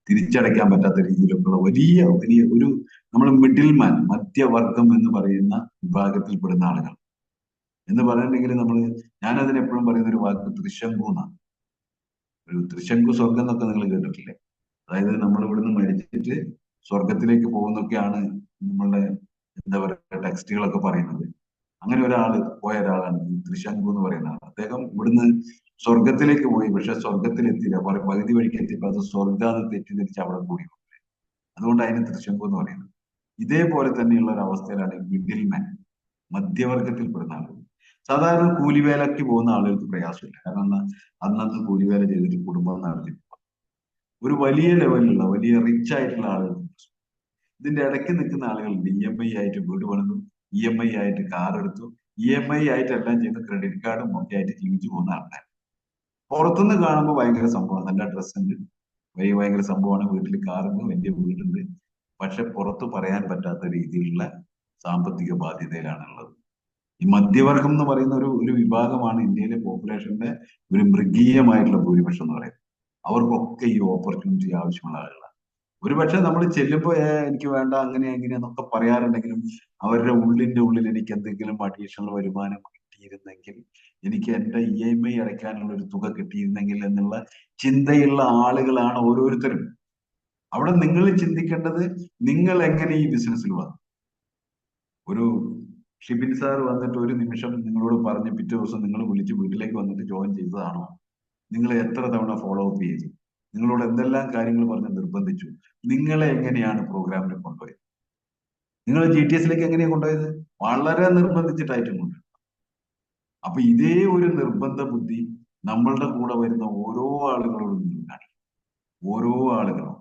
S1: തിരിച്ചടയ്ക്കാൻ പറ്റാത്ത രീതിയിലൊക്കെയുള്ള വലിയ വലിയ ഒരു നമ്മൾ മിഡിൽമാൻ, മധ്യവർഗം എന്ന് പറയുന്ന വിഭാഗത്തിൽപ്പെടുന്ന ആളുകൾ എന്ന് പറയുന്നുണ്ടെങ്കിൽ ഞാനതിന് എപ്പോഴും പറയുന്ന ഒരു വാക്ക് തൃശങ്കു എന്നാണ്. ഒരു തൃശങ്കു സ്വർഗം എന്നൊക്കെ നിങ്ങൾ കേട്ടിട്ടില്ലേ? അതായത് നമ്മൾ ഇവിടുന്ന് മരിച്ചിട്ട് സ്വർഗത്തിലേക്ക് പോകുന്നൊക്കെയാണ് നമ്മളുടെ എന്താ പറയുക ടെക്സ്റ്റുകളൊക്കെ പറയുന്നത്. അങ്ങനെ പോയ ഒരാളാണ് ഈ തൃശങ്കു എന്ന് പറയുന്ന ആൾ. അദ്ദേഹം ഇവിടുന്ന് സ്വർഗത്തിലേക്ക് പോയി, പക്ഷെ സ്വർഗത്തിൽ എത്തിയില്ല. പകുതി വഴിക്ക് എത്തിയപ്പോൾ അത് സ്വർഗാന്ന് തെറ്റിദ്ധരിച്ച് അവിടെ കൂടി. അതുകൊണ്ട് അതിന് തൃശങ്കു എന്ന് പറയുന്നത്. ഇതേപോലെ തന്നെയുള്ള ഒരു അവസ്ഥയിലാണ് മിഡിൽ മാൻ, മധ്യവർഗത്തിൽപ്പെടുന്ന ആളുകൾ. സാധാരണ കൂലിവേലയ്ക്ക് പോകുന്ന ആളുകൾക്ക് പ്രയാസമില്ല. കാരണം എന്താ, അന്നന്ന് കൂലിവേല ചെയ്തിട്ട് കുടുംബം നടത്തി ഒരു വലിയ ലെവലിലുള്ള വലിയ റിച്ച് ആയിട്ടുള്ള ആളുകൾ. ഇതിന്റെ ഇടയ്ക്ക് നിൽക്കുന്ന ആളുകളുണ്ട്. EMI ആയിട്ട് വീട് പണിതു, EMI ആയിട്ട് കാർ എടുത്തു, EMI ആയിട്ട് എല്ലാം ചെയ്ത് ക്രെഡിറ്റ് കാർഡും ഒക്കെ ആയിട്ട് ജീവിച്ചു പോകുന്ന ആൾക്കാർ. പുറത്തുനിന്ന് കാണുമ്പോൾ ഭയങ്കര സംഭവം, നല്ല ഡ്രസ് ഉണ്ട്, ഭയങ്കര സംഭവമാണ്, വീട്ടിൽ കാറുണ്ട്, വലിയ വീടുണ്ട്. പക്ഷെ പുറത്ത് പറയാൻ പറ്റാത്ത രീതിയിലുള്ള സാമ്പത്തിക ബാധ്യതയിലാണുള്ളത്. ഈ മധ്യവർഗം എന്ന് പറയുന്ന ഒരു വിഭാഗമാണ് ഇന്ത്യയിലെ പോപ്പുലേഷന്റെ ഒരു മൃഗീയമായിട്ടുള്ള ഭൂരിപക്ഷം എന്ന് പറയുന്നത്. അവർക്കൊക്കെ ഈ ഓപ്പർച്യൂണിറ്റി ആവശ്യമുള്ള ആളുകളാണ്. ഒരുപക്ഷെ നമ്മൾ ചെല്ലുമ്പോൾ എനിക്ക് വേണ്ട, അങ്ങനെ എങ്ങനെയാന്നൊക്കെ പറയാറുണ്ടെങ്കിലും അവരുടെ ഉള്ളിന്റെ ഉള്ളിൽ എനിക്ക് എന്തെങ്കിലും അഡീഷണൽ വരുമാനം കിട്ടിയിരുന്നെങ്കിൽ, എനിക്ക് എന്റെ EMI അടയ്ക്കാനുള്ള ഒരു തുക കിട്ടിയിരുന്നെങ്കിൽ എന്നുള്ള ചിന്തയുള്ള ആളുകളാണ് ഓരോരുത്തരും. അവിടെ നിങ്ങൾ ചിന്തിക്കേണ്ടത്, നിങ്ങൾ എങ്ങനെ ഈ ബിസിനസ്സിൽ വന്നു. ഒരു ഷിബിൻ സാർ വന്നിട്ട് ഒരു നിമിഷം നിങ്ങളോട് പറഞ്ഞ് പിറ്റേ ദിവസം നിങ്ങൾ വിളിച്ച് വീട്ടിലേക്ക് വന്നിട്ട് ജോയിൻ ചെയ്തതാണോ? നിങ്ങൾ എത്ര തവണ ഫോളോ അപ്പ് ചെയ്തു? നിങ്ങളോട് എന്തെല്ലാം കാര്യങ്ങൾ പറഞ്ഞ് നിർബന്ധിച്ചു? നിങ്ങളെ എങ്ങനെയാണ് പ്രോഗ്രാമിൽ കൊണ്ടുപോയത്? നിങ്ങൾ GTSലേക്ക് എങ്ങനെയാണ് കൊണ്ടുപോയത്? വളരെ നിർബന്ധിച്ചിട്ടായിട്ടും കൊണ്ട്. അപ്പൊ ഇതേ ഒരു നിർബന്ധ ബുദ്ധി നമ്മളുടെ കൂടെ വരുന്ന ഓരോ ആളുകളോടും നിങ്ങൾ കാണിക്കും. ഓരോ ആളുകളും.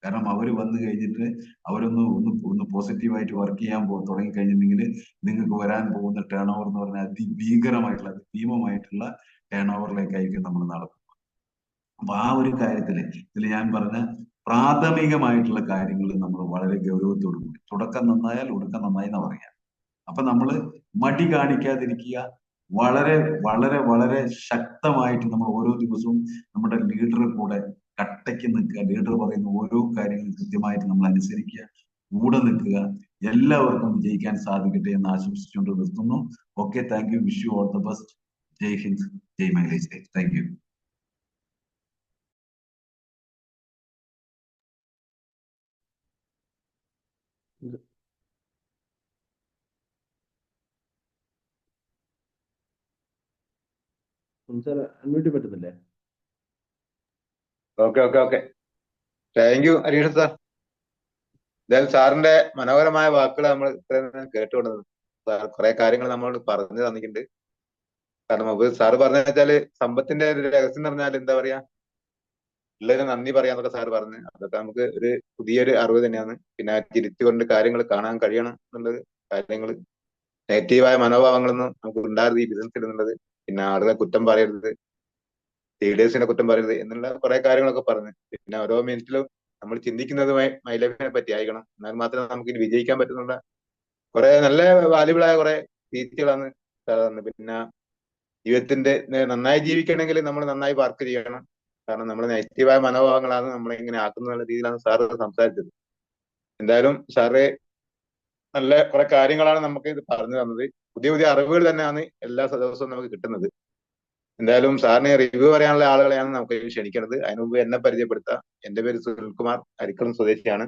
S1: കാരണം അവർ വന്നു കഴിഞ്ഞിട്ട് അവരൊന്ന് ഒന്ന് ഒന്ന് പോസിറ്റീവായിട്ട് വർക്ക് ചെയ്യാൻ തുടങ്ങി കഴിഞ്ഞിട്ടുണ്ടെങ്കിൽ നിങ്ങൾക്ക് വരാൻ പോകുന്ന ടേൺ ഓവർ എന്ന് പറഞ്ഞാൽ അതിഭീകരമായിട്ടുള്ള, അതിഭീമമായിട്ടുള്ള ടേൺ ഓവറിലേക്കായിരിക്കും നമ്മൾ നടക്കുന്നത്. അപ്പൊ ആ ഒരു കാര്യത്തില് ഇതിൽ ഞാൻ പറഞ്ഞ പ്രാഥമികമായിട്ടുള്ള കാര്യങ്ങൾ നമ്മൾ വളരെ ഗൗരവത്തോടു കൂടി, തുടക്കം നന്നായാൽ ഒടുക്കം നന്നായി എന്ന് പറയാം. അപ്പൊ നമ്മൾ മടി കാണിക്കാതിരിക്കുക. വളരെ വളരെ വളരെ ശക്തമായിട്ട് നമ്മൾ ഓരോ ദിവസവും നമ്മുടെ ലീഡർ കൂടെ കട്ടയ്ക്ക് നിൽക്കുക. ലീഡർ പറയുന്ന ഓരോ കാര്യങ്ങളും കൃത്യമായിട്ട് നമ്മൾ അനുസരിക്കുക, കൂടെ നിൽക്കുക. എല്ലാവർക്കും വിജയിക്കാൻ സാധിക്കട്ടെ എന്ന് ആശംസിച്ചുകൊണ്ട് നിർത്തുന്നു. Okay, thank you. Wish you all the best. ജയ് ഹിന്ദ്, ജയ് മൈലേജ്. Thank you.
S2: അൺമ്യൂട്ട് പറ്റുന്നില്ലേ?
S3: Okay okay okay, thank you Harish sir. എന്തായാലും സാറിന്റെ മനോഹരമായ വാക്കുകൾ നമ്മൾ ഇത്രയും കേട്ടുകൊണ്ടത്. സാർ കുറെ കാര്യങ്ങൾ നമ്മളോട് പറഞ്ഞു തന്നിട്ടുണ്ട്. കാരണം അത് സാറ് പറഞ്ഞ വെച്ചാല് സമ്പത്തിന്റെ ഒരു രഹസ്യം എന്ന് പറഞ്ഞാൽ എന്താ പറയാ, ഉള്ളതിന് നന്ദി പറയാന്നൊക്കെ സാറ് പറഞ്ഞ്, അതൊക്കെ നമുക്ക് ഒരു പുതിയൊരു അറിവ് തന്നെയാണ്. പിന്നെ തിരിച്ചുകൊണ്ട് കാര്യങ്ങൾ കാണാൻ കഴിയണം എന്നുള്ളത്, കാര്യങ്ങൾ നെഗറ്റീവായ മനോഭാവങ്ങളൊന്നും നമുക്ക് ഉണ്ടാകരുത് ഈ ബിസിനസ്സിൽ എന്നുള്ളത്. പിന്നെ ആളുകളെ കുറ്റം പറയരുത്, ലീഡേഴ്സിനെ കുറ്റം പറയരുത് എന്നുള്ള കുറെ കാര്യങ്ങളൊക്കെ പറഞ്ഞു. പിന്നെ ഓരോ മിനിറ്റിലും നമ്മൾ ചിന്തിക്കുന്നതുമായി മൈലൈഫിനെ പറ്റി ആയിരിക്കണം. എന്നാൽ മാത്രമേ നമുക്ക് ഇനി വിജയിക്കാൻ പറ്റുന്നുള്ള കുറെ നല്ല വാല്യുബിളായ കുറെ രീതികളാണ് സാർ തന്നത്. പിന്നെ ജീവിതത്തിന്റെ നന്നായി ജീവിക്കണമെങ്കിൽ നമ്മൾ നന്നായി വർക്ക് ചെയ്യണം. കാരണം നമ്മുടെ നെഗറ്റീവായ മനോഭാവങ്ങളാണ് നമ്മളെ ഇങ്ങനെ ആക്കുന്ന രീതിയിലാണ് സാറ് സംസാരിച്ചത്. എന്തായാലും സാറ് നല്ല കുറെ കാര്യങ്ങളാണ് നമുക്ക് ഇത് പറഞ്ഞു തന്നത്. പുതിയ പുതിയ അറിവുകൾ തന്നെയാണ് എല്ലാ ദിവസവും നമുക്ക് കിട്ടുന്നത്. എന്തായാലും സാറിന് റിവ്യൂ പറയാനുള്ള ആളുകളെയാണ് നമുക്ക് ക്ഷണിക്കുന്നത്. അതിനു മുമ്പ് എന്നെ പരിചയപ്പെടുത്താം. എന്റെ പേര് സുനിൽകുമാർ, അരിക്കുളം സ്വദേശിയാണ്.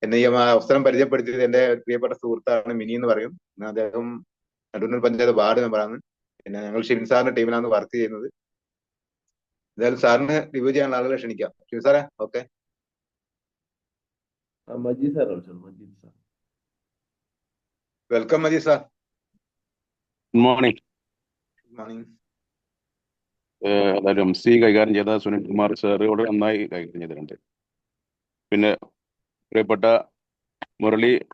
S3: എന്നെ ഈ അവസരം പരിചയപ്പെടുത്തിയത് എന്റെ പ്രിയപ്പെട്ട സുഹൃത്താണ് മിനി എന്ന് പറയും. പിന്നെ അദ്ദേഹം നെടുന്നൂർ പഞ്ചായത്ത് വാർഡ് മെമ്പറാണ്. പിന്നെ ഞങ്ങൾ ഷിബിൻ സാറിന്റെ ടീമിലാണ് വർക്ക് ചെയ്യുന്നത്. എന്തായാലും സാറിന് റിവ്യൂ ചെയ്യാനുള്ള ആളുകളെ ക്ഷണിക്കാം. ഷിബിൻ സാറേ, ഓക്കെ.
S2: മജീദ് സാർ വിളിച്ചോളൂ. Majeed sir.
S3: Welcome Majeed sir.
S4: Good morning.
S3: Good morning.
S4: ഏതായാലും MC കൈകാര്യം ചെയ്ത സുനിൽകുമാർ സാറോട് നന്നായി കൈകാര്യം ചെയ്തിട്ടുണ്ട്. പിന്നെ പ്രിയപ്പെട്ട മുരളി